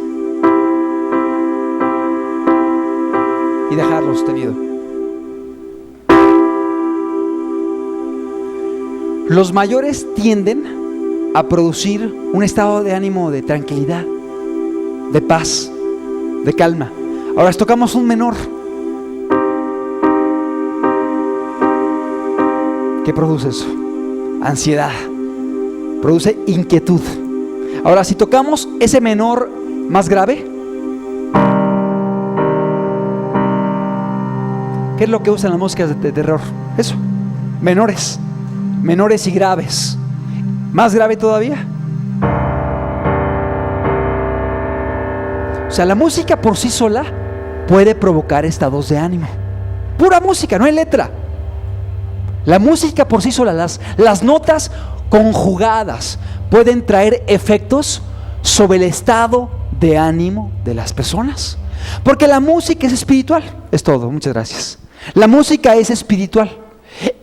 y dejarlo sostenido. Los mayores tienden a producir un estado de ánimo de tranquilidad, de paz, de calma. Ahora, si tocamos un menor, ¿qué produce eso? Ansiedad, produce inquietud. Ahora, si tocamos ese menor más grave, ¿qué es lo que usan las músicas de terror? Eso, menores y graves. Más grave todavía. O sea, la música por sí sola puede provocar estados de ánimo. Pura música, no hay letra. La música por sí sola, las notas conjugadas pueden traer efectos sobre el estado de ánimo de las personas. Porque la música es espiritual. Es todo, muchas gracias. La música es espiritual.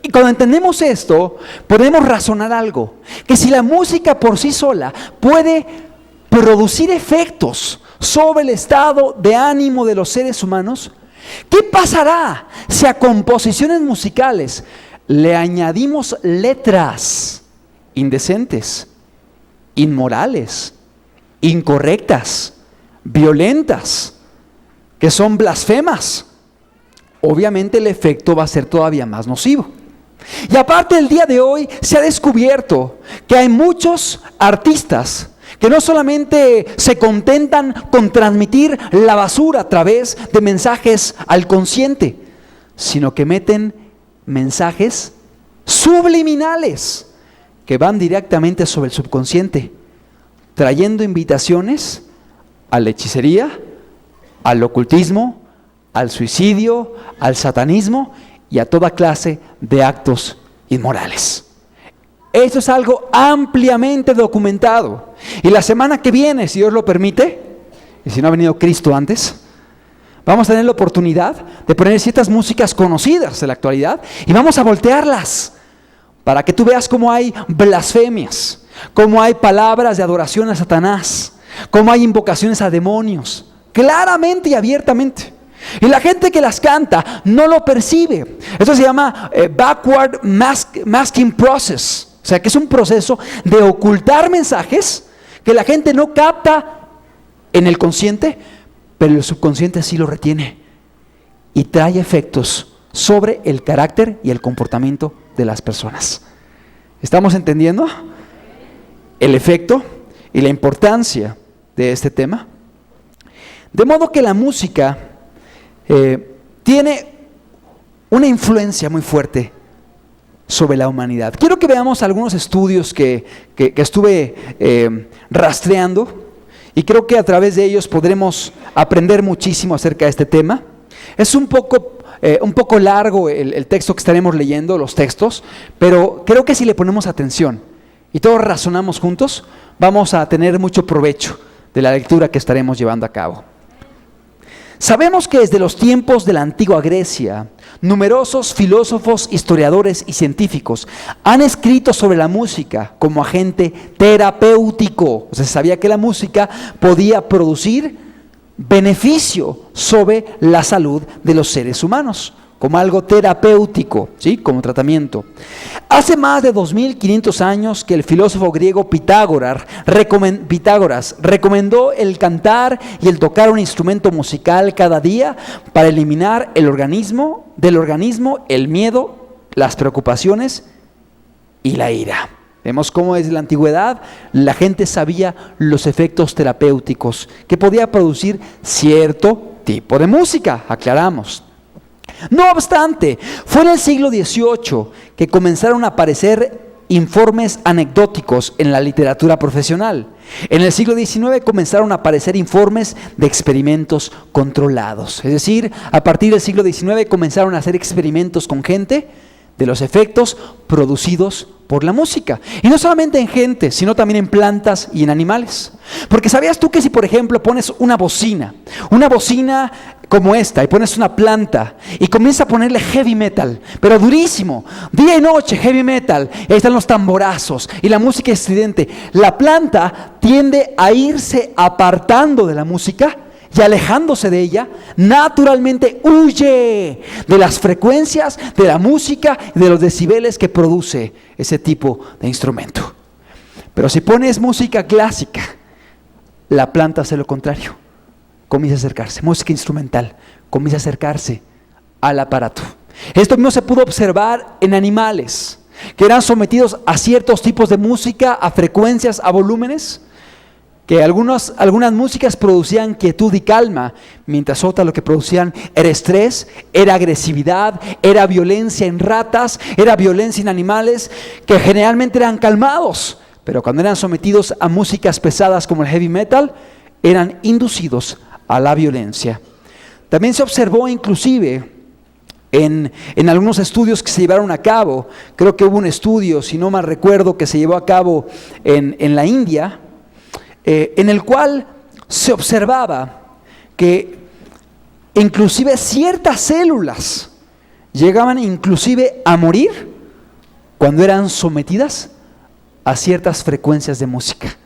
Y cuando entendemos esto, podemos razonar algo. Que si la música por sí sola puede producir efectos sobre el estado de ánimo de los seres humanos, ¿qué pasará si a composiciones musicales le añadimos letras indecentes, inmorales, incorrectas, violentas, que son blasfemas? Obviamente el efecto va a ser todavía más nocivo. Y aparte, el día de hoy se ha descubierto que hay muchos artistas que no solamente se contentan con transmitir la basura a través de mensajes al consciente, sino que meten mensajes subliminales que van directamente sobre el subconsciente, trayendo invitaciones a la hechicería, al ocultismo, al suicidio, al satanismo y a toda clase de actos inmorales. Esto es algo ampliamente documentado. Y la semana que viene, si Dios lo permite, y si no ha venido Cristo antes, vamos a tener la oportunidad de poner ciertas músicas conocidas de la actualidad y vamos a voltearlas para que tú veas cómo hay blasfemias, cómo hay palabras de adoración a Satanás, cómo hay invocaciones a demonios, claramente y abiertamente. Y la gente que las canta no lo percibe. Esto se llama backward masking process. O sea, que es un proceso de ocultar mensajes que la gente no capta en el consciente, pero el subconsciente sí lo retiene y trae efectos sobre el carácter y el comportamiento de las personas. ¿Estamos entendiendo el efecto y la importancia de este tema? De modo que la música tiene una influencia muy fuerte sobre la humanidad. Quiero que veamos algunos estudios que estuve rastreando y creo que a través de ellos podremos aprender muchísimo acerca de este tema. Es un poco largo el texto que estaremos leyendo, los textos, pero creo que si le ponemos atención y todos razonamos juntos, vamos a tener mucho provecho de la lectura que estaremos llevando a cabo. Sabemos que desde los tiempos de la antigua Grecia, numerosos filósofos, historiadores y científicos han escrito sobre la música como agente terapéutico. O sea, se sabía que la música podía producir beneficio sobre la salud de los seres humanos, como algo terapéutico, ¿sí? Como tratamiento. Hace más de 2500 años que el filósofo griego Pitágoras recomendó el cantar y el tocar un instrumento musical cada día para eliminar del organismo el miedo, las preocupaciones y la ira. Vemos cómo desde la antigüedad la gente sabía los efectos terapéuticos que podía producir cierto tipo de música, aclaramos. No obstante, fue en el siglo XVIII que comenzaron a aparecer informes anecdóticos en la literatura profesional. En el siglo XIX comenzaron a aparecer informes de experimentos controlados. Es decir, a partir del siglo XIX comenzaron a hacer experimentos con gente de los efectos producidos por la música. Y no solamente en gente, sino también en plantas y en animales. Porque ¿sabías tú que si, por ejemplo, pones una bocina como esta, y pones una planta y comienzas a ponerle heavy metal, pero durísimo, día y noche heavy metal, y ahí están los tamborazos y la música estridente, la planta tiende a irse apartando de la música y alejándose de ella, naturalmente huye de las frecuencias de la música y de los decibeles que produce ese tipo de instrumento. Pero si pones música clásica, la planta hace lo contrario, comienza a acercarse, música instrumental, comienza a acercarse al aparato. Esto mismo se pudo observar en animales que eran sometidos a ciertos tipos de música, a frecuencias, a volúmenes, que algunas músicas producían quietud y calma, mientras otras lo que producían era estrés, era agresividad, era violencia en ratas, era violencia en animales, que generalmente eran calmados, pero cuando eran sometidos a músicas pesadas como el heavy metal, eran inducidos a la violencia. También se observó inclusive en algunos estudios que se llevaron a cabo, creo que hubo un estudio, si no mal recuerdo, que se llevó a cabo en la India, en el cual se observaba que inclusive ciertas células llegaban inclusive a morir cuando eran sometidas a ciertas frecuencias de música,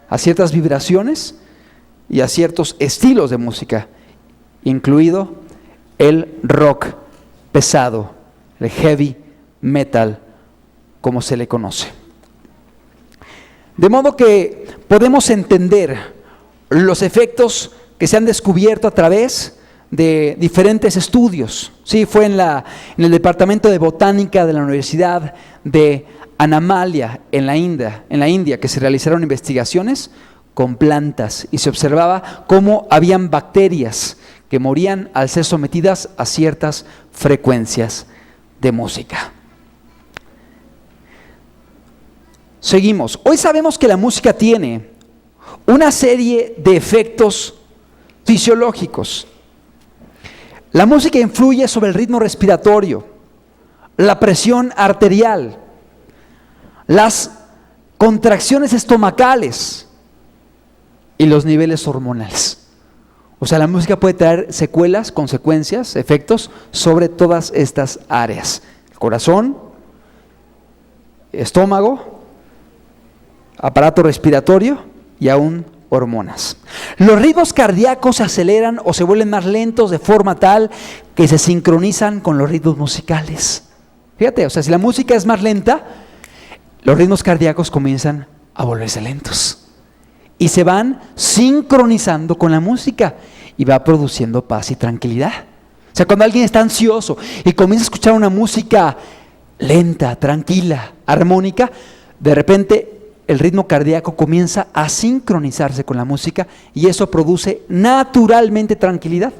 a ciertas vibraciones y a ciertos estilos de música, incluido el rock pesado, el heavy metal, como se le conoce. De modo que podemos entender los efectos que se han descubierto a través de diferentes estudios. Sí, fue en el Departamento de Botánica de la Universidad de Annamalia en la India que se realizaron investigaciones con plantas y se observaba cómo habían bacterias que morían al ser sometidas a ciertas frecuencias de música. Seguimos. Hoy sabemos que la música tiene una serie de efectos fisiológicos. La música influye sobre el ritmo respiratorio, la presión arterial, las contracciones estomacales y los niveles hormonales. O sea, la música puede traer secuelas, consecuencias, efectos sobre todas estas áreas. El corazón, estómago, aparato respiratorio y aún hormonas. Los ritmos cardíacos se aceleran o se vuelven más lentos de forma tal que se sincronizan con los ritmos musicales. Fíjate, o sea, si la música es más lenta, los ritmos cardíacos comienzan a volverse lentos y se van sincronizando con la música y va produciendo paz y tranquilidad. O sea, cuando alguien está ansioso y comienza a escuchar una música lenta, tranquila, armónica, de repente el ritmo cardíaco comienza a sincronizarse con la música y eso produce naturalmente tranquilidad.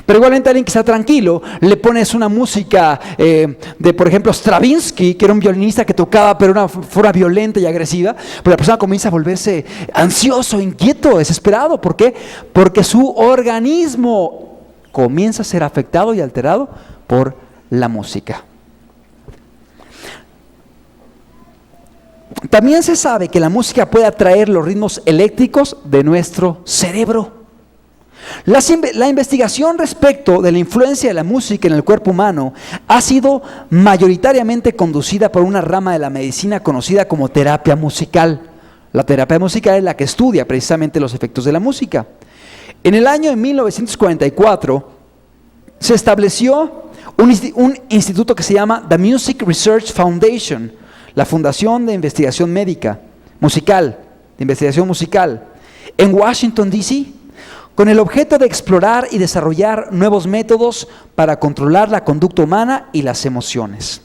Pero igualmente a alguien que está tranquilo, le pones una música de, por ejemplo, Stravinsky, que era un violinista que tocaba pero de una forma violenta y agresiva, pero la persona comienza a volverse ansioso, inquieto, desesperado. ¿Por qué? Porque su organismo comienza a ser afectado y alterado por la música. También se sabe que la música puede atraer los ritmos eléctricos de nuestro cerebro. La investigación respecto de la influencia de la música en el cuerpo humano ha sido mayoritariamente conducida por una rama de la medicina conocida como terapia musical. La terapia musical es la que estudia precisamente los efectos de la música. En el año de 1944 se estableció un instituto que se llama The Music Research Foundation, la Fundación de Investigación Médica, Musical, de Investigación Musical, en Washington, D.C., con el objeto de explorar y desarrollar nuevos métodos para controlar la conducta humana y las emociones.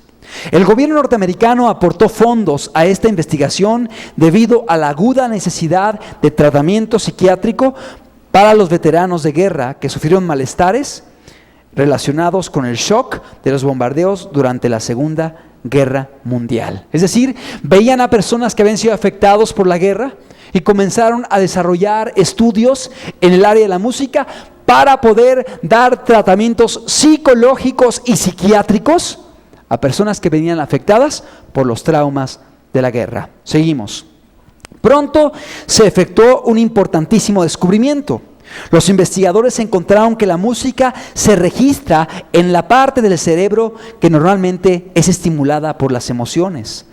El gobierno norteamericano aportó fondos a esta investigación debido a la aguda necesidad de tratamiento psiquiátrico para los veteranos de guerra que sufrieron malestares relacionados con el shock de los bombardeos durante la Segunda Guerra Mundial. Es decir, veían a personas que habían sido afectados por la guerra y comenzaron a desarrollar estudios en el área de la música para poder dar tratamientos psicológicos y psiquiátricos a personas que venían afectadas por los traumas de la guerra. Seguimos. Pronto se efectuó un importantísimo descubrimiento. Los investigadores encontraron que la música se registra en la parte del cerebro que normalmente es estimulada por las emociones,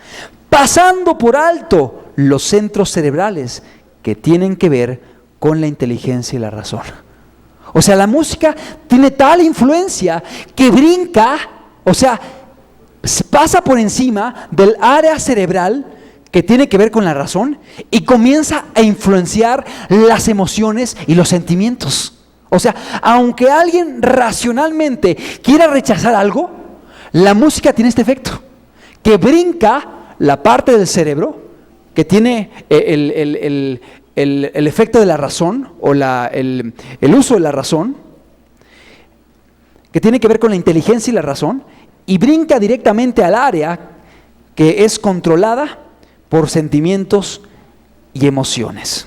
pasando por alto los centros cerebrales que tienen que ver con la inteligencia y la razón. O sea, la música tiene tal influencia que brinca, o sea, pasa por encima del área cerebral que tiene que ver con la razón y comienza a influenciar las emociones y los sentimientos. O sea, aunque alguien racionalmente quiera rechazar algo, la música tiene este efecto, que brinca la parte del cerebro que tiene el efecto de la razón o el uso de la razón, que tiene que ver con la inteligencia y la razón, y brinca directamente al área que es controlada por sentimientos y emociones.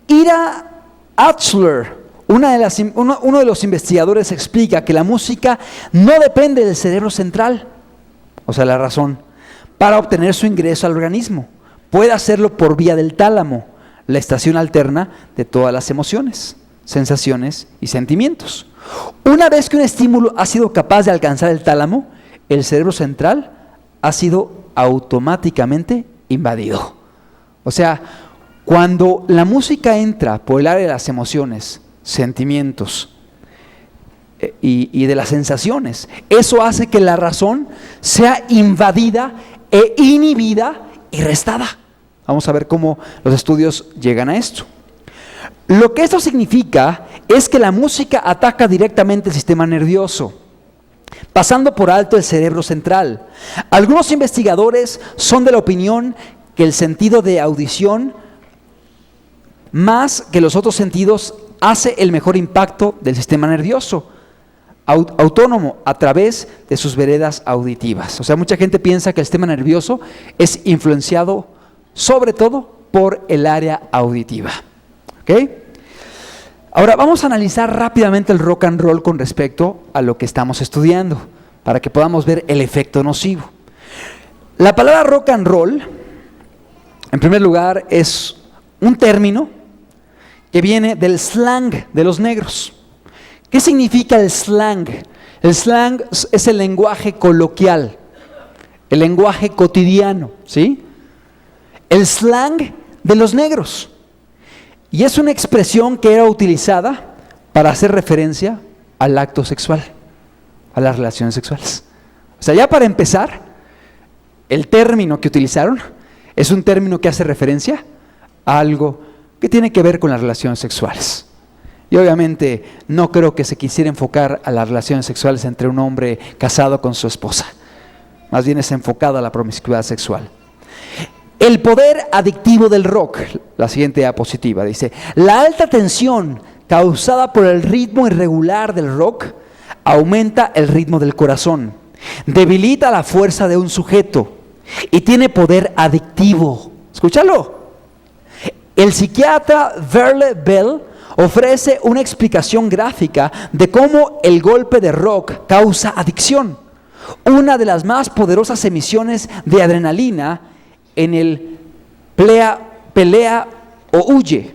Ira Altschuler, uno de los investigadores, explica que la música no depende del cerebro central, o sea, la razón, para obtener su ingreso al organismo. Puede hacerlo por vía del tálamo, la estación alterna de todas las emociones, sensaciones y sentimientos. Una vez que un estímulo ha sido capaz de alcanzar el tálamo, el cerebro central ha sido automáticamente invadido. O sea, cuando la música entra por el área de las emociones, sentimientos y de las sensaciones, eso hace que la razón sea invadida e inhibida y restada. Vamos a ver cómo los estudios llegan a esto. Lo que esto significa es que la música ataca directamente el sistema nervioso, pasando por alto el cerebro central. Algunos investigadores son de la opinión que el sentido de audición, más que los otros sentidos, hace el mejor impacto del sistema nervioso autónomo a través de sus veredas auditivas. O sea, mucha gente piensa que el sistema nervioso es influenciado sobre todo por el área auditiva. ¿Ok? Ahora vamos a analizar rápidamente el rock and roll con respecto a lo que estamos estudiando, para que podamos ver el efecto nocivo. La palabra rock and roll, en primer lugar, es un término que viene del slang de los negros. ¿Qué significa el slang? El slang es el lenguaje coloquial, el lenguaje cotidiano, ¿sí? El slang de los negros. Y es una expresión que era utilizada para hacer referencia al acto sexual, a las relaciones sexuales. O sea, ya para empezar, el término que utilizaron es un término que hace referencia a algo que tiene que ver con las relaciones sexuales. Y obviamente no creo que se quisiera enfocar a las relaciones sexuales entre un hombre casado con su esposa. Más bien es enfocado a la promiscuidad sexual. El poder adictivo del rock, la siguiente diapositiva, dice: la alta tensión causada por el ritmo irregular del rock aumenta el ritmo del corazón, debilita la fuerza de un sujeto y tiene poder adictivo. Escúchalo. El psiquiatra Verle Bell ofrece una explicación gráfica de cómo el golpe de rock causa adicción. Una de las más poderosas emisiones de adrenalina en el pelea o huye.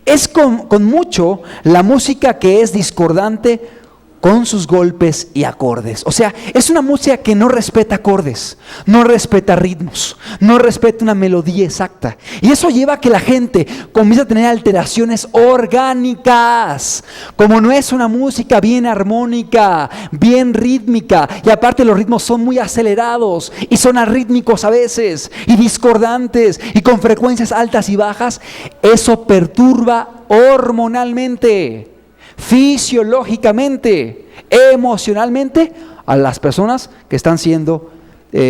Es con mucho la música que es discordante con sus golpes y acordes. O sea, es una música que no respeta acordes, no respeta ritmos, no respeta una melodía exacta. Y eso lleva a que la gente comience a tener alteraciones orgánicas. Como no es una música bien armónica, bien rítmica, y aparte los ritmos son muy acelerados y son arrítmicos a veces, y discordantes, y con frecuencias altas y bajas, eso perturba hormonalmente, fisiológicamente, emocionalmente a las personas que están siendo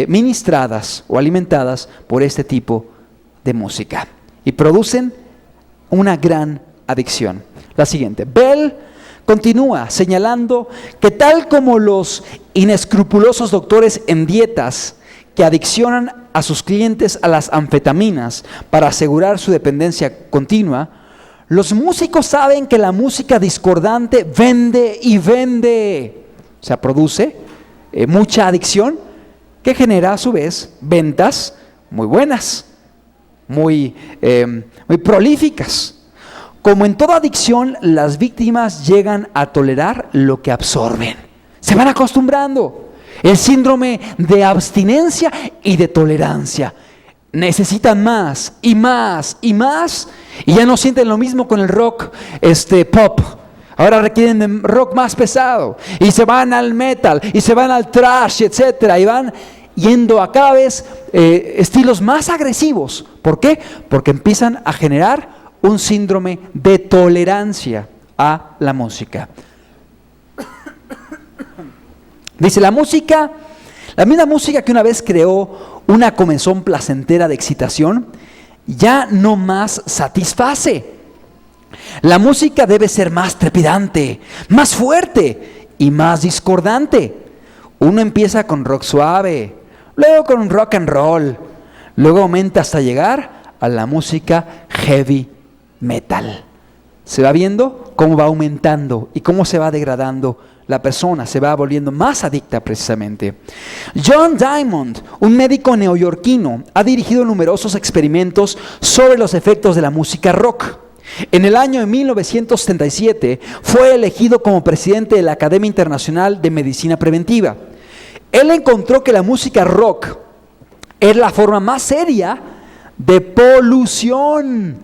ministradas o alimentadas por este tipo de música y producen una gran adicción. La siguiente, Bell continúa señalando que tal como los inescrupulosos doctores en dietas que adiccionan a sus clientes a las anfetaminas para asegurar su dependencia continua, los músicos saben que la música discordante vende y vende. O sea, produce mucha adicción que genera a su vez ventas muy buenas, muy prolíficas. Como en toda adicción, las víctimas llegan a tolerar lo que absorben. Se van acostumbrando. El síndrome de abstinencia y de tolerancia. Necesitan más y más y más, y ya no sienten lo mismo con el rock pop. Ahora requieren de rock más pesado, y se van al metal, y se van al thrash, etcétera, y van yendo a cada vez estilos más agresivos. ¿Por qué? Porque empiezan a generar un síndrome de tolerancia a la música. Dice, la misma música que una vez creó una comezón placentera de excitación, ya no más satisface. La música debe ser más trepidante, más fuerte y más discordante. Uno empieza con rock suave, luego con rock and roll, luego aumenta hasta llegar a la música heavy metal. Se va viendo cómo va aumentando y cómo se va degradando la persona, se va volviendo más adicta precisamente. John Diamond, un médico neoyorquino, ha dirigido numerosos experimentos sobre los efectos de la música rock. En el año de 1977 fue elegido como presidente de la Academia Internacional de Medicina Preventiva. Él encontró que la música rock es la forma más seria de polución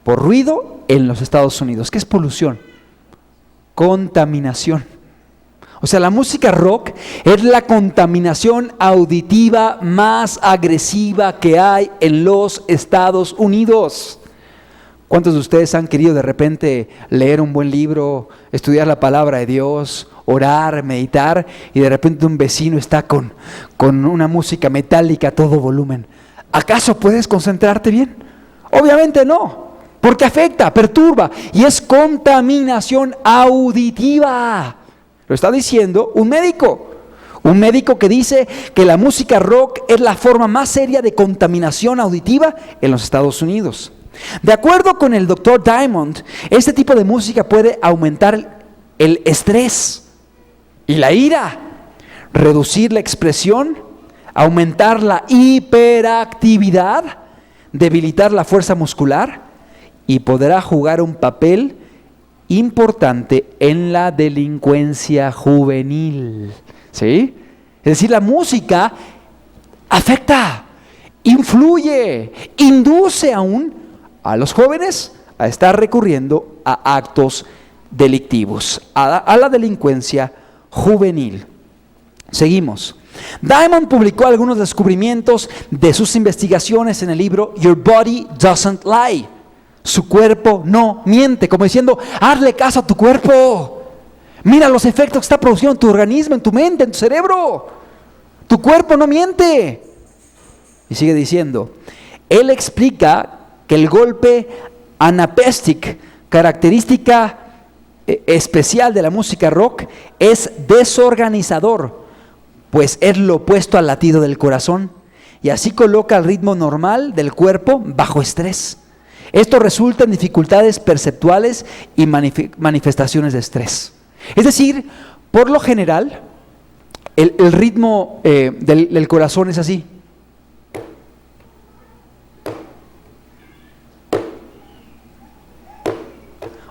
por ruido en los Estados Unidos. ¿Qué es polución? Contaminación. O sea, la música rock es la contaminación auditiva más agresiva que hay en los Estados Unidos. ¿Cuántos de ustedes han querido de repente leer un buen libro, estudiar la palabra de Dios, orar, meditar, y de repente un vecino está con una música metálica a todo volumen? ¿Acaso puedes concentrarte bien? Obviamente no, porque afecta, perturba y es contaminación auditiva. Lo está diciendo un médico que dice que la música rock es la forma más seria de contaminación auditiva en los Estados Unidos. De acuerdo con el Dr. Diamond, este tipo de música puede aumentar el estrés y la ira, reducir la expresión, aumentar la hiperactividad, debilitar la fuerza muscular y podrá jugar un papel importante en la delincuencia juvenil. ¿Sí? Es decir, la música afecta, influye, induce aún a los jóvenes a estar recurriendo a actos delictivos, a la delincuencia juvenil. Seguimos. Diamond publicó algunos descubrimientos de sus investigaciones en el libro Your Body Doesn't Lie. Su cuerpo no miente, como diciendo, hazle caso a tu cuerpo. Mira los efectos que está produciendo en tu organismo, en tu mente, en tu cerebro. Tu cuerpo no miente. Y sigue diciendo, él explica que el golpe anapestic característica especial de la música rock es desorganizador, pues es lo opuesto al latido del corazón y así coloca el ritmo normal del cuerpo bajo estrés. Esto resulta en dificultades perceptuales y manifestaciones de estrés. Es decir, por lo general, el ritmo del corazón es así.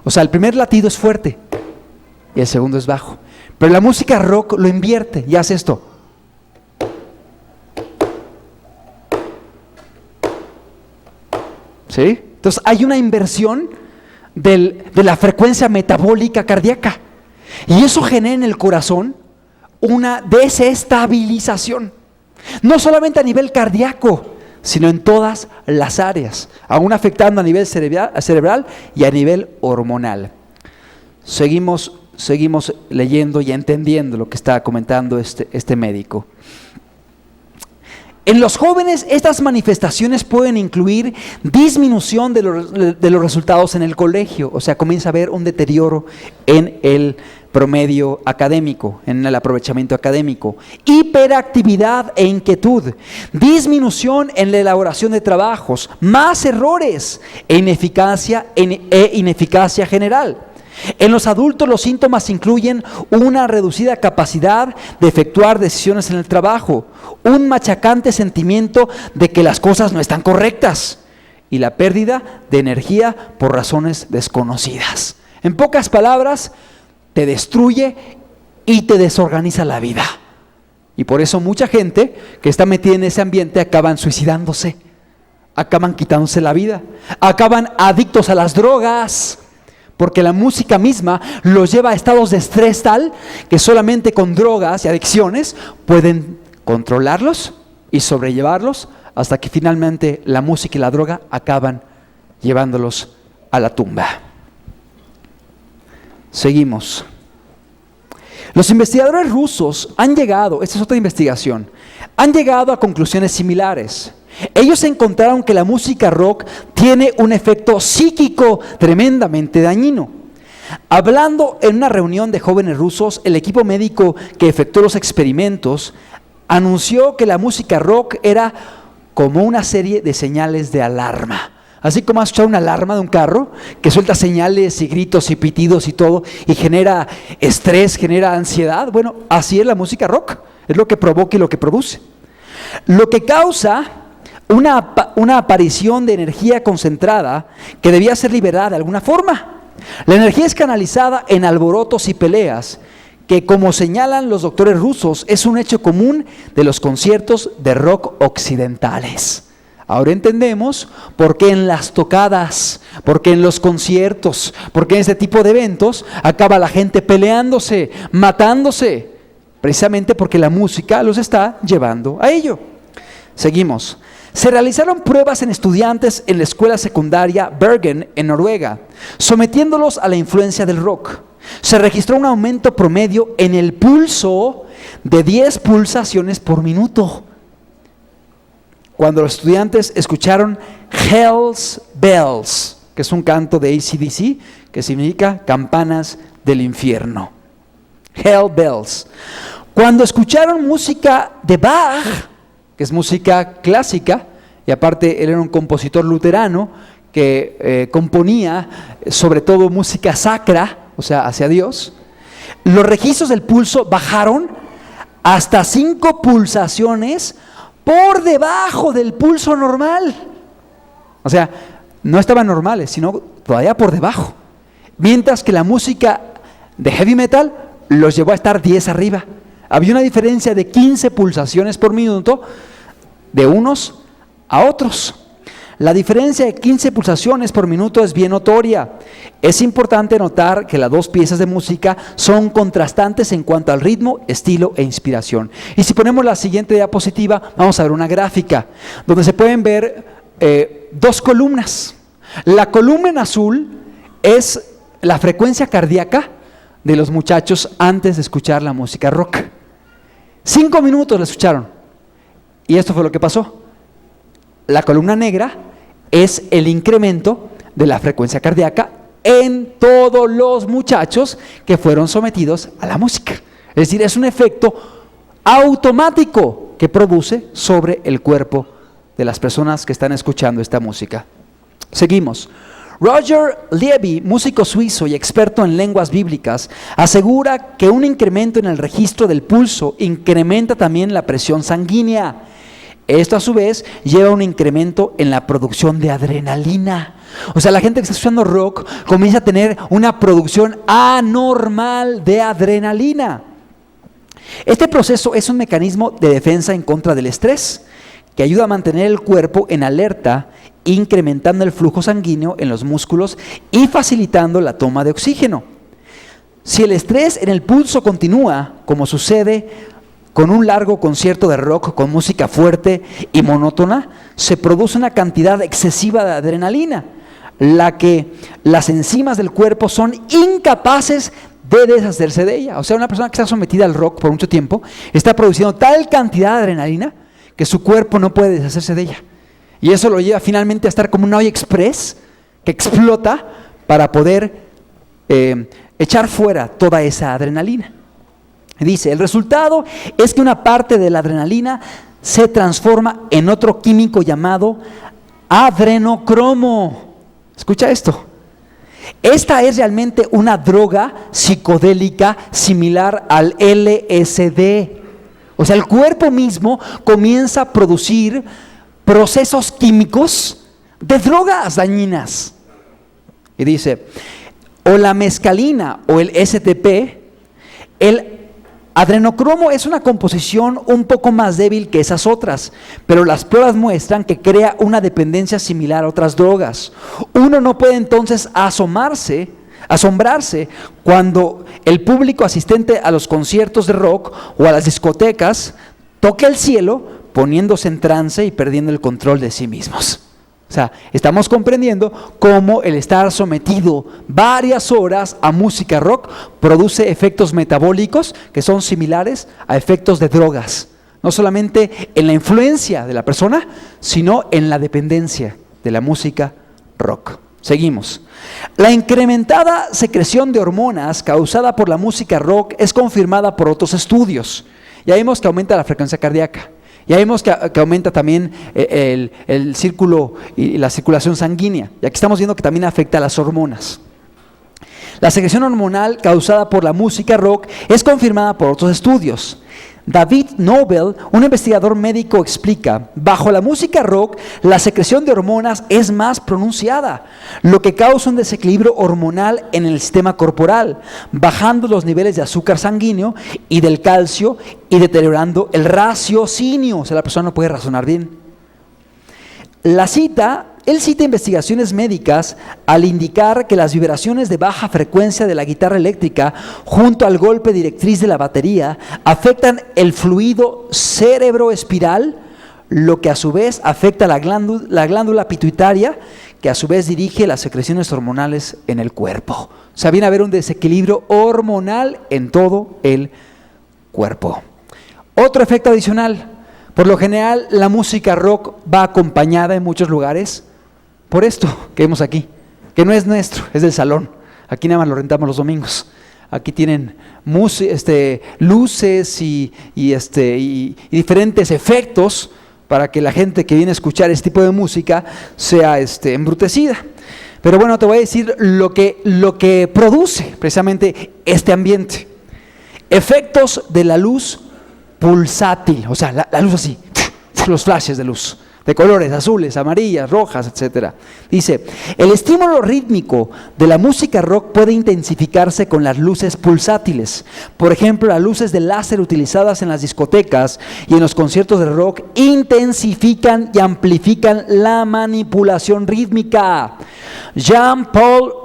O sea, el primer latido es fuerte y el segundo es bajo. Pero la música rock lo invierte y hace esto. ¿Sí? Entonces hay una inversión de la frecuencia metabólica cardíaca. Y eso genera en el corazón una desestabilización. No solamente a nivel cardíaco, sino en todas las áreas, aún afectando a nivel cerebral y a nivel hormonal. Seguimos leyendo y entendiendo lo que está comentando este médico. En los jóvenes, estas manifestaciones pueden incluir disminución de los resultados en el colegio, o sea, comienza a haber un deterioro en el promedio académico, en el aprovechamiento académico, hiperactividad e inquietud, disminución en la elaboración de trabajos, más errores e ineficacia general. En los adultos los síntomas incluyen una reducida capacidad de efectuar decisiones en el trabajo, un machacante sentimiento de que las cosas no están correctas y la pérdida de energía por razones desconocidas. En pocas palabras, te destruye y te desorganiza la vida. Y por eso mucha gente que está metida en ese ambiente acaban suicidándose, acaban quitándose la vida, acaban adictos a las drogas, porque la música misma los lleva a estados de estrés tal que solamente con drogas y adicciones pueden controlarlos y sobrellevarlos hasta que finalmente la música y la droga acaban llevándolos a la tumba. Seguimos. Los investigadores rusos han llegado, esta es otra investigación, han llegado a conclusiones similares. Ellos encontraron que la música rock tiene un efecto psíquico tremendamente dañino. Hablando en una reunión de jóvenes rusos, el equipo médico que efectuó los experimentos anunció que la música rock era como una serie de señales de alarma. Así como has escuchado una alarma de un carro que suelta señales y gritos y pitidos y todo y genera estrés, genera ansiedad. Bueno, así es la música rock, es lo que provoca y lo que produce. Lo que causa una aparición de energía concentrada que debía ser liberada de alguna forma. La energía es canalizada en alborotos y peleas que, como señalan los doctores rusos, es un hecho común de los conciertos de rock occidentales. Ahora entendemos por qué en las tocadas, por qué en los conciertos, por qué en este tipo de eventos acaba la gente peleándose, matándose, precisamente porque la música los está llevando a ello. Seguimos. Se realizaron pruebas en estudiantes en la escuela secundaria Bergen en Noruega, sometiéndolos a la influencia del rock. Se registró un aumento promedio en el pulso de 10 pulsaciones por minuto cuando los estudiantes escucharon Hell's Bells, que es un canto de AC/DC, que significa campanas del infierno. Hell Bells. Cuando escucharon música de Bach, que es música clásica, y aparte él era un compositor luterano que componía sobre todo música sacra, o sea, hacia Dios, los registros del pulso bajaron hasta 5 pulsaciones por debajo del pulso normal. O sea, no estaban normales, sino todavía por debajo. Mientras que la música de heavy metal los llevó a estar 10 arriba. Había una diferencia de 15 pulsaciones por minuto de unos a otros. La diferencia de 15 pulsaciones por minuto es bien notoria. Es importante notar que las dos piezas de música son contrastantes en cuanto al ritmo, estilo e inspiración. Y si ponemos la siguiente diapositiva, vamos a ver una gráfica donde se pueden ver 2 columnas. La columna en azul es la frecuencia cardíaca de los muchachos antes de escuchar la música rock. 5 minutos la escucharon. Y esto fue lo que pasó. La columna negra es el incremento de la frecuencia cardíaca en todos los muchachos que fueron sometidos a la música. Es decir, es un efecto automático que produce sobre el cuerpo de las personas que están escuchando esta música. Seguimos. Roger Levy, músico suizo y experto en lenguas bíblicas, asegura que un incremento en el registro del pulso incrementa también la presión sanguínea. Esto a su vez lleva a un incremento en la producción de adrenalina. O sea, la gente que está escuchando rock comienza a tener una producción anormal de adrenalina. Este proceso es un mecanismo de defensa en contra del estrés, que ayuda a mantener el cuerpo en alerta, incrementando el flujo sanguíneo en los músculos y facilitando la toma de oxígeno. Si el estrés en el pulso continúa, como sucede con un largo concierto de rock con música fuerte y monótona, se produce una cantidad excesiva de adrenalina, la que las enzimas del cuerpo son incapaces de deshacerse de ella. O sea, una persona que está sometida al rock por mucho tiempo está produciendo tal cantidad de adrenalina que su cuerpo no puede deshacerse de ella. Y eso lo lleva finalmente a estar como una olla express que explota para poder echar fuera toda esa adrenalina. Dice, el resultado es que una parte de la adrenalina se transforma en otro químico llamado adrenocromo. Escucha esto. Esta es realmente una droga psicodélica similar al LSD. O sea, el cuerpo mismo comienza a producir procesos químicos de drogas dañinas. Y dice, o la mescalina o el STP, el adrenocromo es una composición un poco más débil que esas otras, pero las pruebas muestran que crea una dependencia similar a otras drogas. Uno no puede entonces asombrarse cuando el público asistente a los conciertos de rock o a las discotecas toca el cielo poniéndose en trance y perdiendo el control de sí mismos. O sea, estamos comprendiendo cómo el estar sometido varias horas a música rock produce efectos metabólicos que son similares a efectos de drogas. No solamente en la influencia de la persona, sino en la dependencia de la música rock. Seguimos. La incrementada secreción de hormonas causada por la música rock es confirmada por otros estudios. Ya vimos que aumenta la frecuencia cardíaca. Ya vimos que aumenta también el círculo y la circulación sanguínea. Y aquí estamos viendo que también afecta a las hormonas. La secreción hormonal causada por la música rock es confirmada por otros estudios. David Nobel, un investigador médico, explica, bajo la música rock, la secreción de hormonas es más pronunciada, lo que causa un desequilibrio hormonal en el sistema corporal, bajando los niveles de azúcar sanguíneo y del calcio y deteriorando el raciocinio. O sea, la persona no puede razonar bien. Él cita investigaciones médicas al indicar que las vibraciones de baja frecuencia de la guitarra eléctrica junto al golpe directriz de la batería afectan el fluido cerebroespiral, lo que a su vez afecta la glándula pituitaria, que a su vez dirige las secreciones hormonales en el cuerpo. O sea, viene a haber un desequilibrio hormonal en todo el cuerpo. Otro efecto adicional, por lo general la música rock va acompañada en muchos lugares por esto que vemos aquí, que no es nuestro, es del salón. Aquí nada más lo rentamos los domingos. Aquí tienen luces y diferentes efectos para que la gente que viene a escuchar este tipo de música sea embrutecida. Pero bueno, te voy a decir lo que produce precisamente este ambiente. Efectos de la luz pulsátil, o sea, la luz así, los flashes de luz, de colores azules, amarillas, rojas, etc. Dice, el estímulo rítmico de la música rock puede intensificarse con las luces pulsátiles. Por ejemplo, las luces de láser utilizadas en las discotecas y en los conciertos de rock intensifican y amplifican la manipulación rítmica. Jean-Paul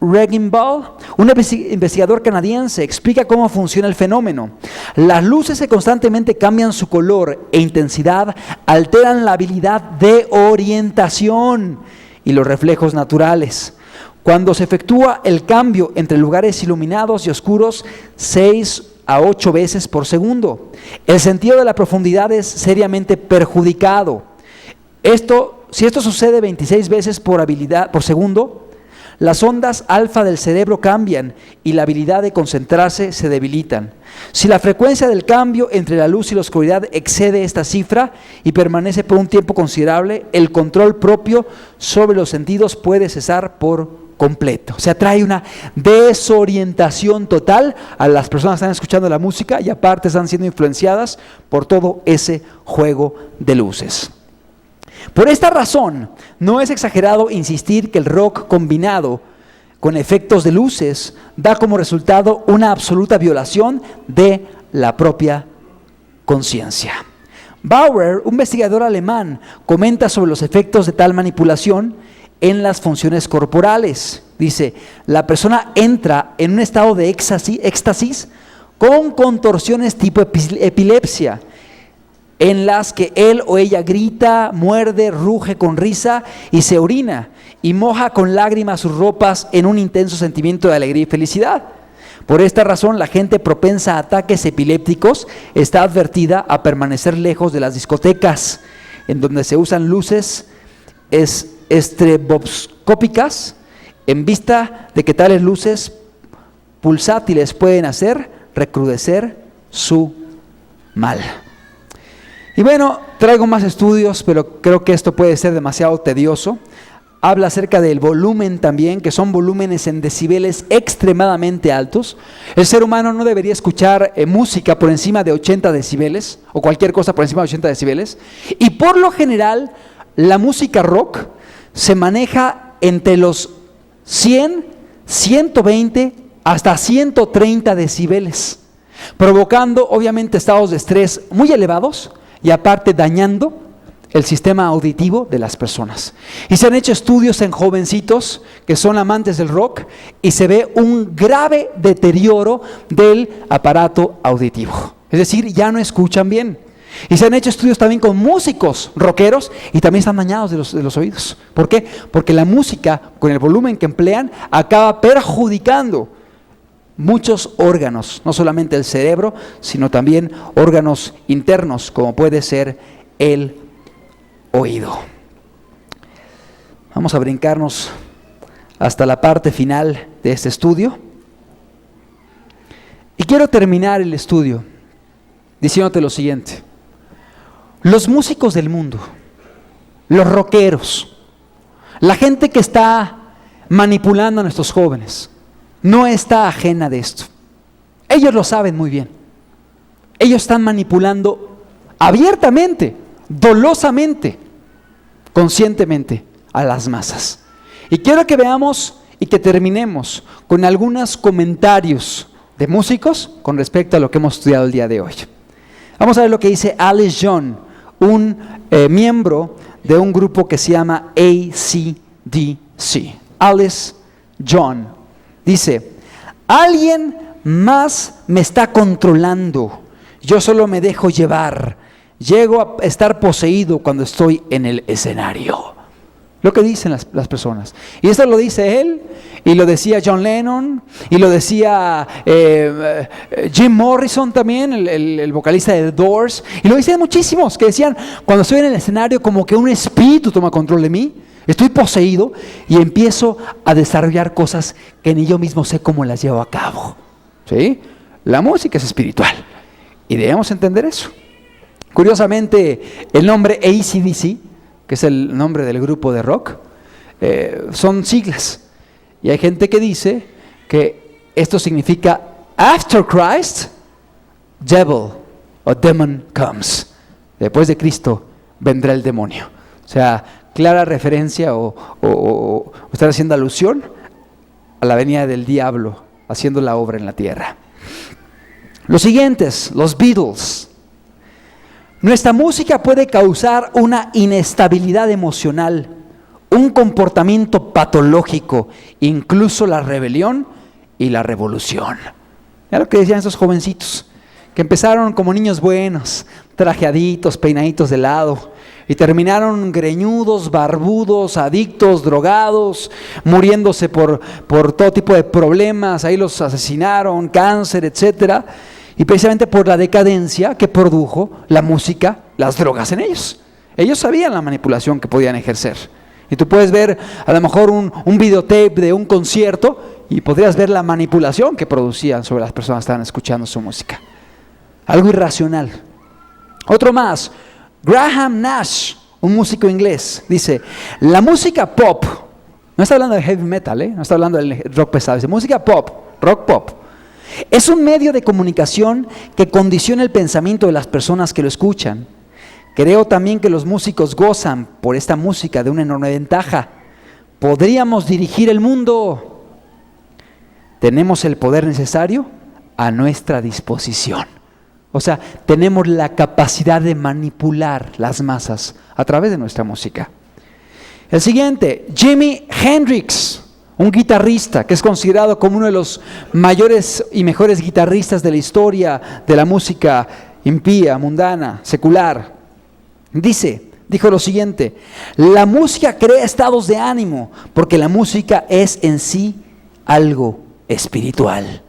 Regenbaugh, un investigador canadiense, explica cómo funciona el fenómeno. Las luces que constantemente cambian su color e intensidad alteran la habilidad de orientación y los reflejos naturales. Cuando se efectúa el cambio entre lugares iluminados y oscuros 6 a 8 veces por segundo, el sentido de la profundidad es seriamente perjudicado. Si esto sucede 26 veces por segundo, las ondas alfa del cerebro cambian y la habilidad de concentrarse se debilitan. Si la frecuencia del cambio entre la luz y la oscuridad excede esta cifra y permanece por un tiempo considerable, el control propio sobre los sentidos puede cesar por completo. O sea, trae una desorientación total a las personas que están escuchando la música y aparte están siendo influenciadas por todo ese juego de luces. Por esta razón, no es exagerado insistir que el rock combinado con efectos de luces da como resultado una absoluta violación de la propia conciencia. Bauer, un investigador alemán, comenta sobre los efectos de tal manipulación en las funciones corporales. Dice, la persona entra en un estado de éxtasis con contorsiones tipo epilepsia, en las que él o ella grita, muerde, ruge con risa y se orina y moja con lágrimas sus ropas en un intenso sentimiento de alegría y felicidad. Por esta razón, la gente propensa a ataques epilépticos está advertida a permanecer lejos de las discotecas, en donde se usan luces estroboscópicas, en vista de que tales luces pulsátiles pueden hacer recrudecer su mal. Y bueno, traigo más estudios, pero creo que esto puede ser demasiado tedioso. Habla acerca del volumen también, que son volúmenes en decibeles extremadamente altos. El ser humano no debería escuchar música por encima de 80 decibeles, o cualquier cosa por encima de 80 decibeles. Y por lo general, la música rock se maneja entre los 100, 120 hasta 130 decibeles, provocando obviamente estados de estrés muy elevados, y aparte dañando el sistema auditivo de las personas. Y se han hecho estudios en jovencitos que son amantes del rock y se ve un grave deterioro del aparato auditivo. Es decir, ya no escuchan bien. Y se han hecho estudios también con músicos rockeros y también están dañados de los oídos. ¿Por qué? Porque la música, con el volumen que emplean, acaba perjudicando muchos órganos, no solamente el cerebro, sino también órganos internos, como puede ser el oído. Vamos a brincarnos hasta la parte final de este estudio. Y quiero terminar el estudio diciéndote lo siguiente. Los músicos del mundo, los rockeros, la gente que está manipulando a nuestros jóvenes, no está ajena de esto. Ellos lo saben muy bien. Ellos están manipulando abiertamente, dolosamente, conscientemente a las masas. Y quiero que veamos y que terminemos con algunos comentarios de músicos con respecto a lo que hemos estudiado el día de hoy. Vamos a ver lo que dice Alice John, un miembro de un grupo que se llama AC/DC. Alice John dice, alguien más me está controlando, yo solo me dejo llevar, llego a estar poseído cuando estoy en el escenario. Lo que dicen las personas. Y esto lo dice él, y lo decía John Lennon, y lo decía Jim Morrison también, el vocalista de The Doors, y lo decían muchísimos, que decían, cuando estoy en el escenario como que un espíritu toma control de mí, estoy poseído y empiezo a desarrollar cosas que ni yo mismo sé cómo las llevo a cabo. ¿Sí? La música es espiritual y debemos entender eso. Curiosamente, el nombre AC/DC, que es el nombre del grupo de rock, son siglas. Y hay gente que dice que esto significa After Christ, Devil o Demon comes. Después de Cristo vendrá el demonio. O sea, clara referencia o están haciendo alusión a la venida del diablo haciendo la obra en la tierra. Los siguientes, los Beatles. Nuestra música puede causar una inestabilidad emocional, un comportamiento patológico, incluso la rebelión y la revolución. Mira lo que decían esos jovencitos, que empezaron como niños buenos, trajeaditos, peinaditos de lado, y terminaron greñudos, barbudos, adictos, drogados, muriéndose por todo tipo de problemas. Ahí los asesinaron, cáncer, etcétera. Y precisamente por la decadencia que produjo la música, las drogas en ellos. Ellos sabían la manipulación que podían ejercer. Y tú puedes ver a lo mejor un videotape de un concierto y podrías ver la manipulación que producían sobre las personas que estaban escuchando su música. Algo irracional. Otro más, Graham Nash, un músico inglés, dice, la música pop, no está hablando de heavy metal, no está hablando del rock pesado, dice música pop, rock pop, es un medio de comunicación que condiciona el pensamiento de las personas que lo escuchan. Creo también que los músicos gozan por esta música de una enorme ventaja. Podríamos dirigir el mundo. Tenemos el poder necesario a nuestra disposición. O sea, tenemos la capacidad de manipular las masas a través de nuestra música. El siguiente, Jimi Hendrix, un guitarrista que es considerado como uno de los mayores y mejores guitarristas de la historia de la música impía, mundana, secular. Dijo lo siguiente, la música crea estados de ánimo porque la música es en sí algo espiritual.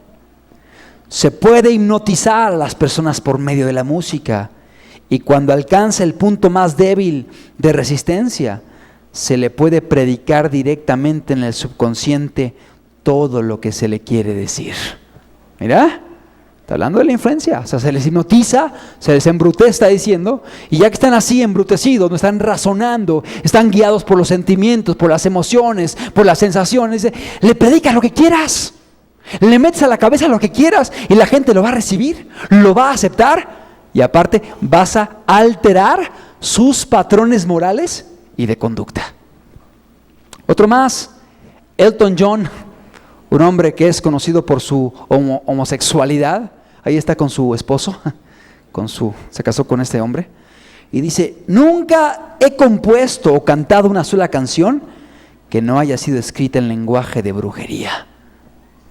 Se puede hipnotizar a las personas por medio de la música y cuando alcanza el punto más débil de resistencia, se le puede predicar directamente en el subconsciente todo lo que se le quiere decir. Mira, está hablando de la influencia, o sea, se les hipnotiza, se les embrutece, está diciendo, y ya que están así embrutecidos, no están razonando, están guiados por los sentimientos, por las emociones, por las sensaciones, le predicas lo que quieras. Le metes a la cabeza lo que quieras y la gente lo va a recibir, lo va a aceptar y aparte vas a alterar sus patrones morales y de conducta. Otro más, Elton John, un hombre que es conocido por su homosexualidad, ahí está con su esposo, se casó con este hombre y dice, nunca he compuesto o cantado una sola canción que no haya sido escrita en lenguaje de brujería.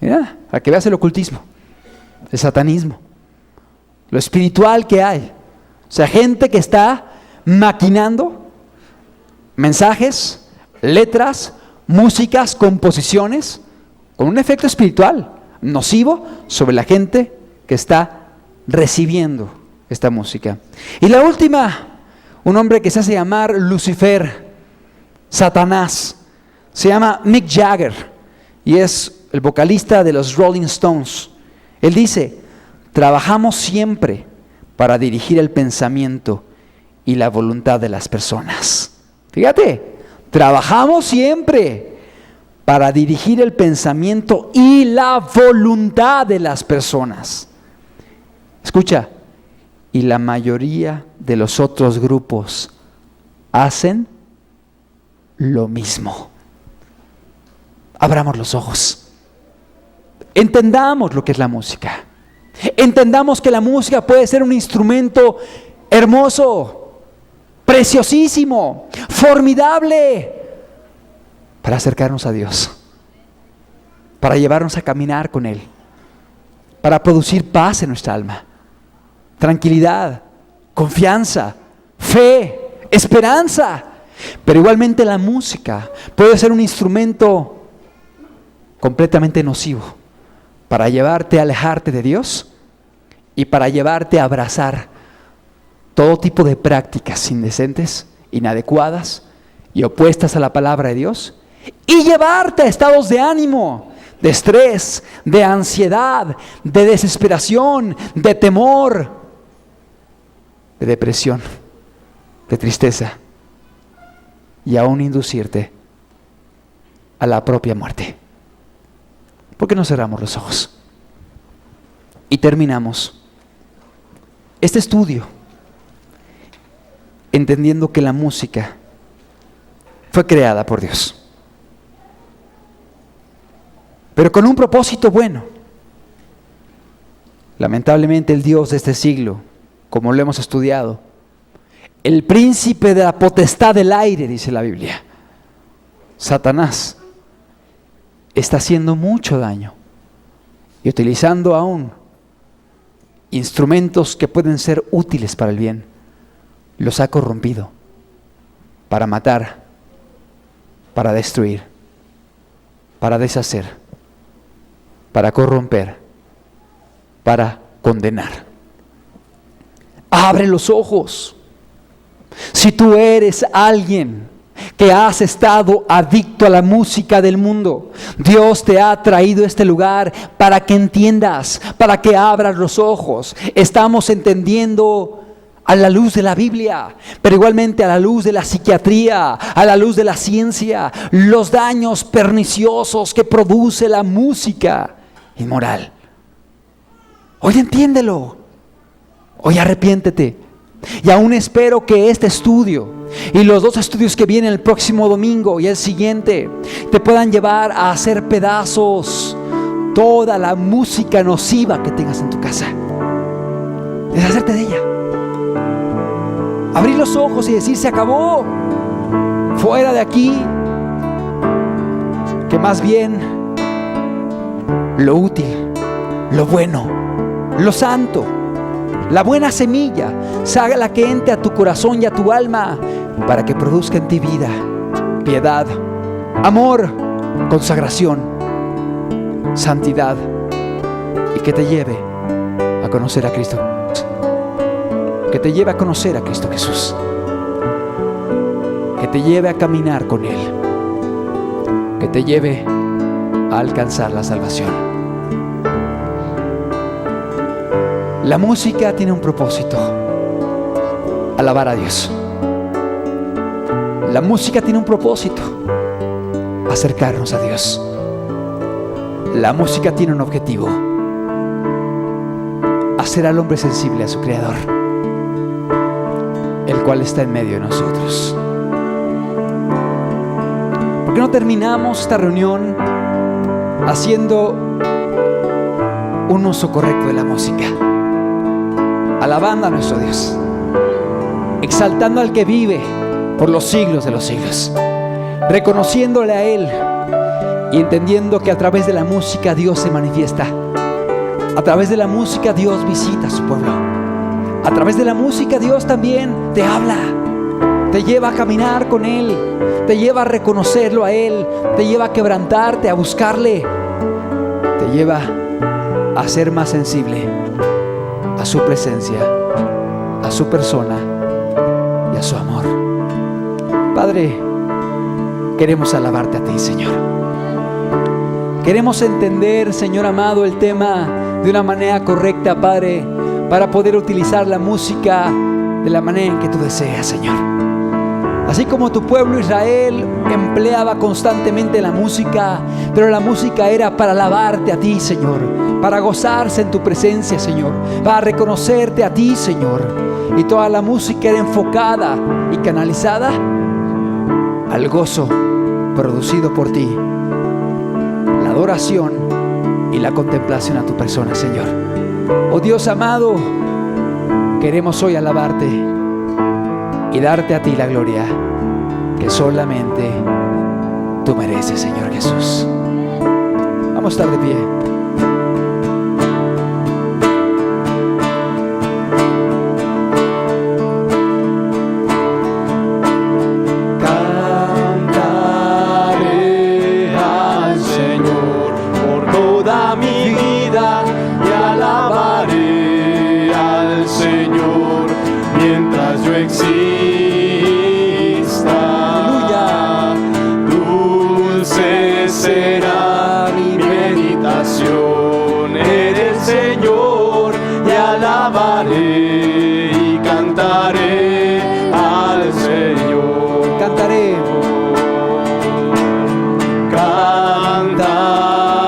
Mira, para que veas el ocultismo, el satanismo, lo espiritual que hay. O sea, gente que está maquinando mensajes, letras, músicas, composiciones, con un efecto espiritual nocivo sobre la gente que está recibiendo esta música. Y la última, un hombre que se hace llamar Lucifer, Satanás, se llama Mick Jagger y es el vocalista de los Rolling Stones. Él dice, trabajamos siempre para dirigir el pensamiento y la voluntad de las personas. Fíjate, trabajamos siempre para dirigir el pensamiento y la voluntad de las personas. Escucha, y la mayoría de los otros grupos hacen lo mismo. Abramos los ojos. Entendamos lo que es la música. Entendamos que la música puede ser un instrumento hermoso, preciosísimo, formidable, para acercarnos a Dios, para llevarnos a caminar con Él, para producir paz en nuestra alma, tranquilidad, confianza, fe, esperanza. Pero igualmente la música puede ser un instrumento completamente nocivo para llevarte a alejarte de Dios y para llevarte a abrazar todo tipo de prácticas indecentes, inadecuadas y opuestas a la palabra de Dios y llevarte a estados de ánimo, de estrés, de ansiedad, de desesperación, de temor, de depresión, de tristeza y aún inducirte a la propia muerte. ¿Por qué no cerramos los ojos? Y terminamos este estudio entendiendo que la música fue creada por Dios, pero con un propósito bueno. Lamentablemente el Dios de este siglo, como lo hemos estudiado, el príncipe de la potestad del aire, dice la Biblia, Satanás, está haciendo mucho daño y utilizando aún instrumentos que pueden ser útiles para el bien, los ha corrompido para matar, para destruir, para deshacer, para corromper, para condenar. Abre los ojos. Si tú eres alguien que has estado adicto a la música del mundo. Dios te ha traído a este lugar para que entiendas, para que abras los ojos. Estamos entendiendo a la luz de la Biblia, pero igualmente a la luz de la psiquiatría, a la luz de la ciencia, los daños perniciosos que produce la música inmoral. Hoy entiéndelo, hoy arrepiéntete. Y aún espero que este estudio y los 2 estudios que vienen el próximo domingo y el siguiente te puedan llevar a hacer pedazos toda la música nociva que tengas en tu casa. Deshacerte de ella. Abrir los ojos y decir: se acabó, fuera de aquí. Que más bien lo útil, lo bueno, lo santo, la buena semilla sea la que entre a tu corazón y a tu alma, para que produzca en ti vida, piedad, amor, consagración, santidad, y que te lleve a conocer a Cristo. Que te lleve a conocer a Cristo Jesús, que te lleve a caminar con Él, que te lleve a alcanzar la salvación. La música tiene un propósito: alabar a Dios. La música tiene un propósito: acercarnos a Dios. La música tiene un objetivo: hacer al hombre sensible a su Creador, el cual está en medio de nosotros. ¿Por qué no terminamos esta reunión haciendo un uso correcto de la música? Alabando a nuestro Dios, exaltando al que vive por los siglos de los siglos, reconociéndole a Él y entendiendo que a través de la música Dios se manifiesta. A través de la música Dios visita a su pueblo. A través de la música Dios también te habla, te lleva a caminar con Él, te lleva a reconocerlo a Él, te lleva a quebrantarte, a buscarle, te lleva a ser más sensible a su presencia, a su persona y a su amor. Padre, queremos alabarte a ti, Señor. Queremos entender, Señor amado, el tema de una manera correcta, Padre, para poder utilizar la música de la manera en que tú deseas, Señor. Así como tu pueblo Israel empleaba constantemente la música, pero la música era para alabarte a ti, Señor, para gozarse en tu presencia, Señor, para reconocerte a ti, Señor. Y toda la música era enfocada y canalizada al gozo producido por ti, la adoración y la contemplación a tu persona, Señor. Oh Dios amado, queremos hoy alabarte y darte a ti la gloria que solamente tú mereces, Señor Jesús. Vamos a estar de pie. Cantaré al Señor por toda mi vida y alabaré al Señor mientras yo exista. Dulce será mi meditación en el Señor y alabaré y cantaré al Señor. Cantaré.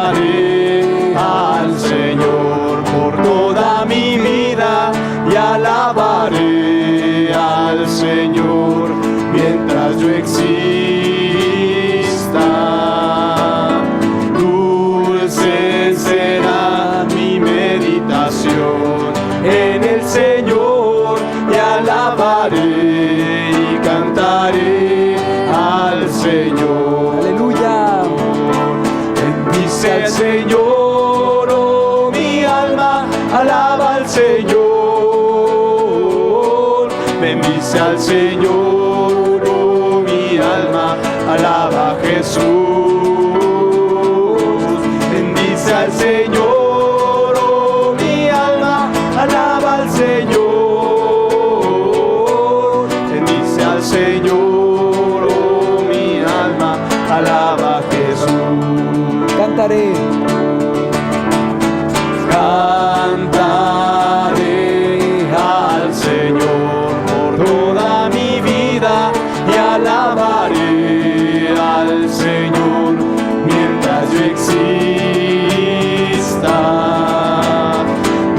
Cantaré al Señor por toda mi vida y alabaré al Señor mientras yo exista. Dulce será mi meditación en el Señor y alabaré y cantaré al Señor. Aleluya. cantaré. Cantaré al Señor por toda mi vida y alabaré al Señor mientras yo exista.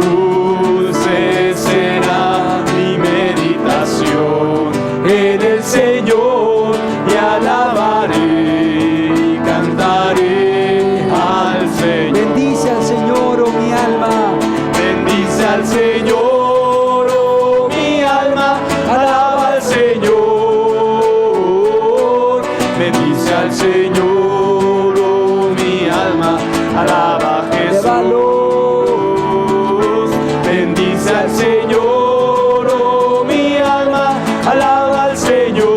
Dulce será mi meditación en el Señor y alabaré y cantaré al Señor. Bendice al Señor, oh mi alma. Bendice al Señor, oh mi alma, alaba al Señor. Bendice al Señor, oh mi alma, alaba a Jesús. Bendice al Señor, oh mi alma, alaba al Señor.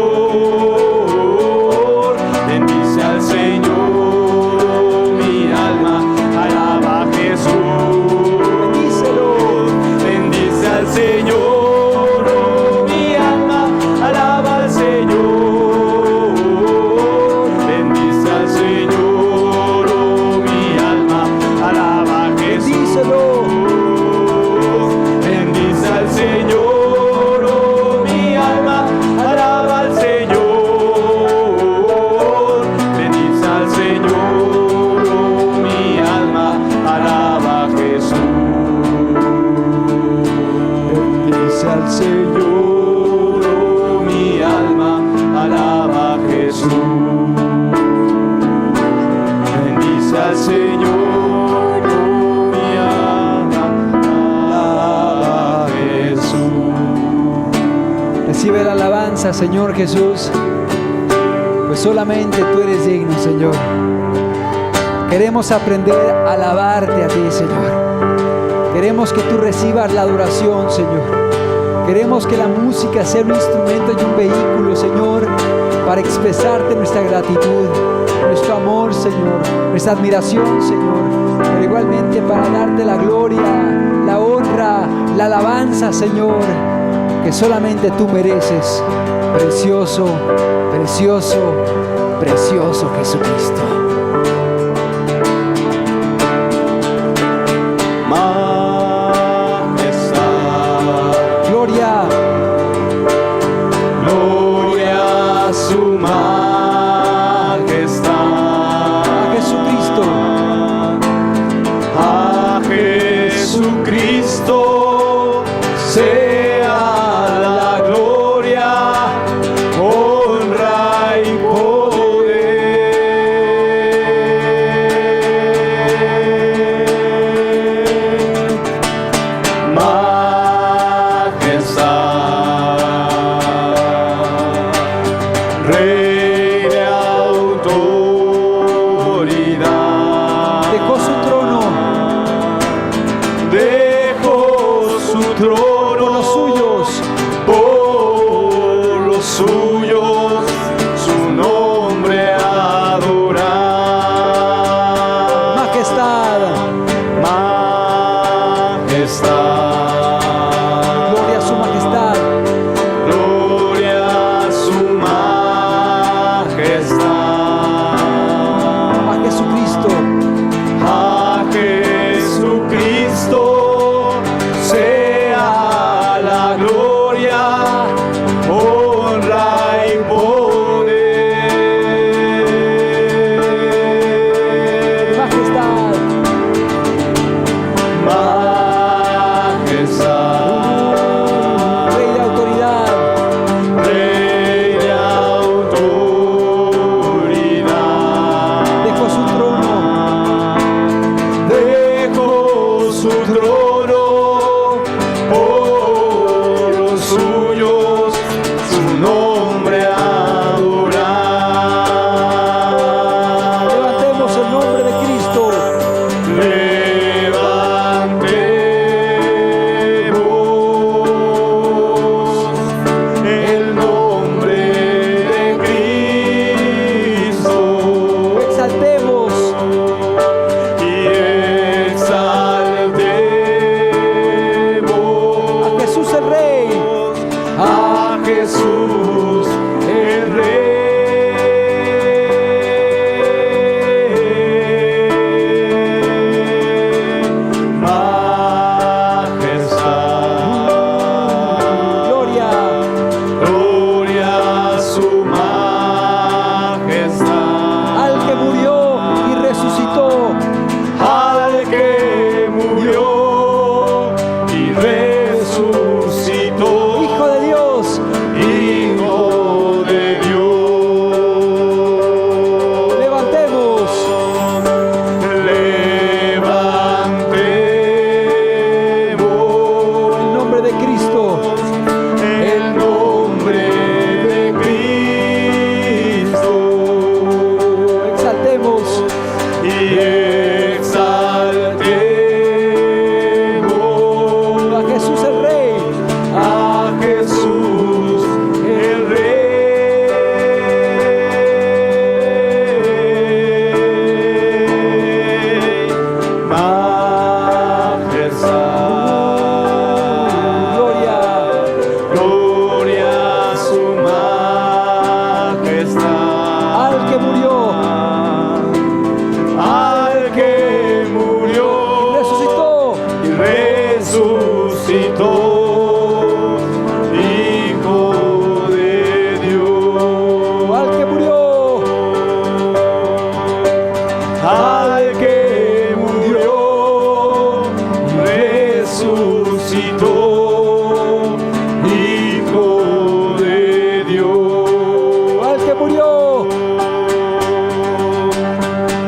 Bendice al Señor, oh mi alma, alaba a Jesús. Bendice al Señor, oh mi alma, alaba al Señor. Bendice al Señor, oh mi alma, alaba a Jesús. Bendice al Señor, oh mi alma, alaba al Señor. Bendice al Señor, oh mi alma, alaba a Jesús. Bendice al Señor, oh mi alma, alaba a Jesús. Bendice al Señor, oh mi alma, alaba a Jesús. Recibe la alabanza, Señor Jesús, pues solamente tú eres digno, Señor. Queremos aprender a alabarte a ti, Señor. Queremos que tú recibas la adoración, Señor. Queremos que la música sea un instrumento y un vehículo, Señor, para expresarte nuestra gratitud, nuestro amor, Señor, nuestra admiración, Señor, pero igualmente para darte la gloria, la honra, la alabanza, Señor, que solamente tú mereces. Precioso, precioso, precioso Jesucristo. Gloria, Gloria a su majestad. a Jesucristo. A Jesucristo sea la gloria, honra y poder.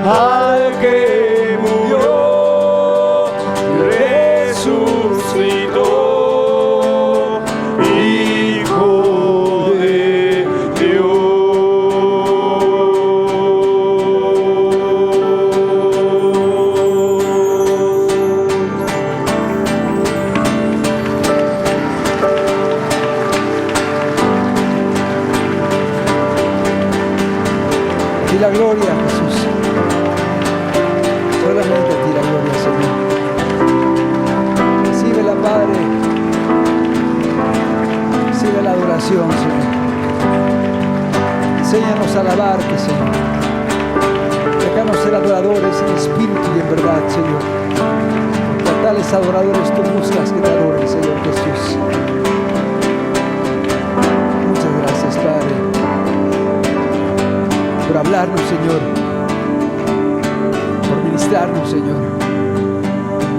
al que murió y resucitó, Hijo de Dios. Y la gloria, Jesús. Solamente a ti la gloria, Señor. Recíbela, Padre. Recibe la adoración, Señor. Enséñanos a alabarte, Señor. Déjanos ser adoradores en espíritu y en verdad, Señor. Porque a tales adoradores tú buscas que te adoren, Señor Jesús. Muchas gracias, Padre, por hablarnos, Señor, por ministrarnos, Señor,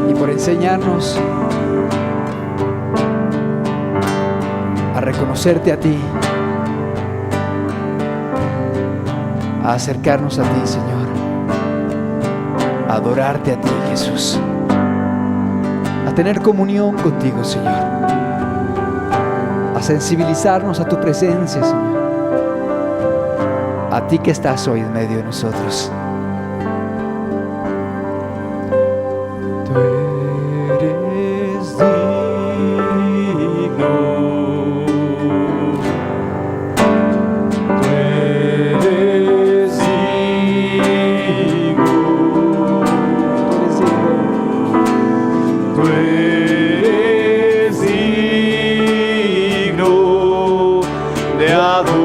y por enseñarnos a reconocerte a ti, a acercarnos a ti, Señor, a adorarte a ti, Jesús, a tener comunión contigo, Señor, a sensibilizarnos a tu presencia, Señor, a ti que estás hoy en medio de nosotros. Tú eres digno, tú eres digno, tú eres digno de adoración.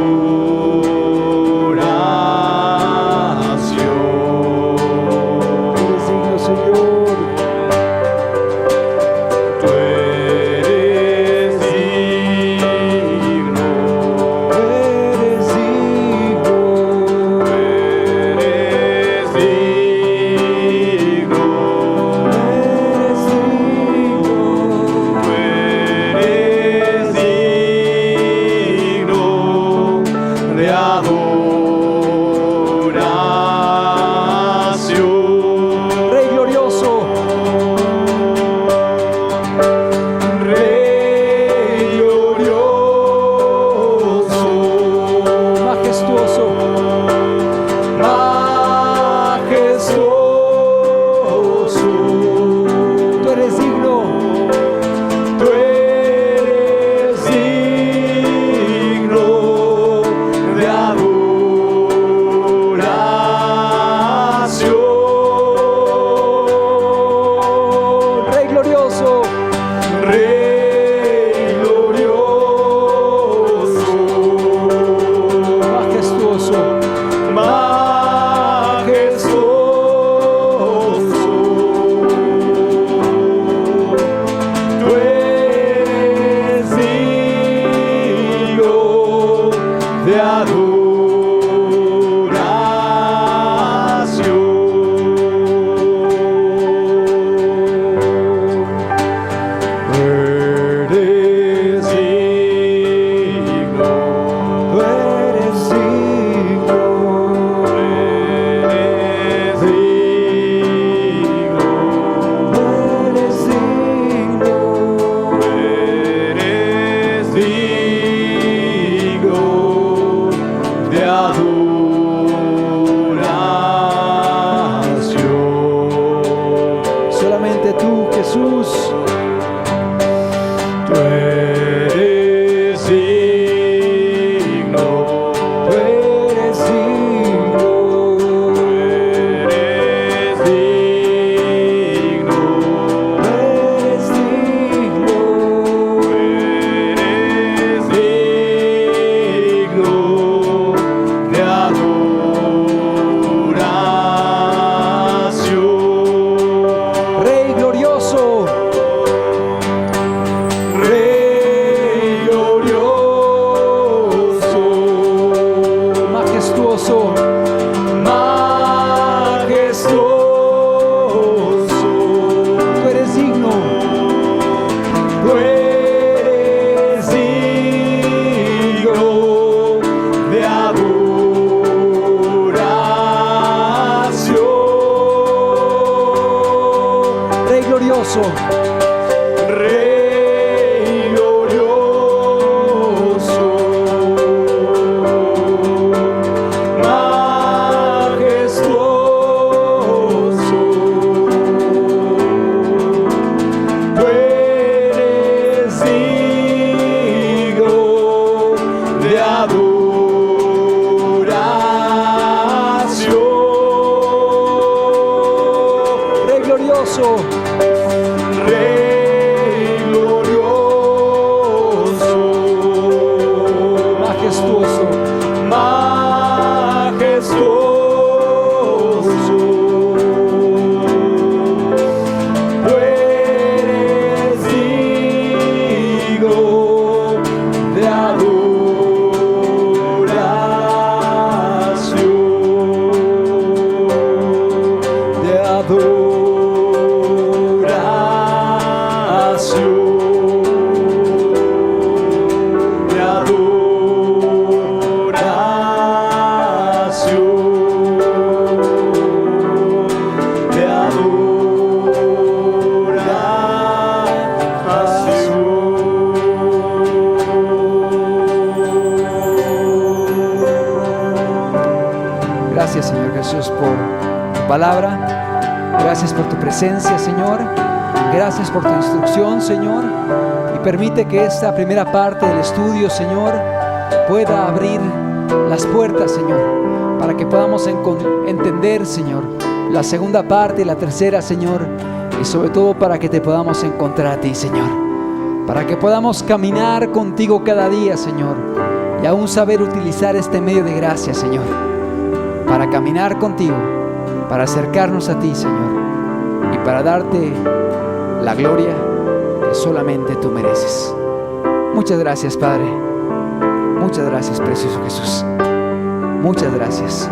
glorioso. Rey glorioso, majestuoso, tú eres digno de adoración. Rey glorioso. Rey glorioso, Majestuoso. majestuoso, tú eres digno de adoración, de Gracias, Señor Jesús, por tu palabra. Gracias por tu presencia, Señor. Gracias por tu instrucción, Señor. Y permite que esta primera parte del estudio, Señor, pueda abrir las puertas, Señor, para que podamos entender, Señor, la segunda parte y la tercera, Señor. Y sobre todo para que te podamos encontrar a ti, Señor. Para que podamos caminar contigo cada día, Señor. Y aún saber utilizar este medio de gracia, Señor, para caminar contigo, para acercarnos a ti, Señor, y para darte la gloria que solamente tú mereces. Muchas gracias, Padre. Muchas gracias, precioso Jesús. Muchas gracias.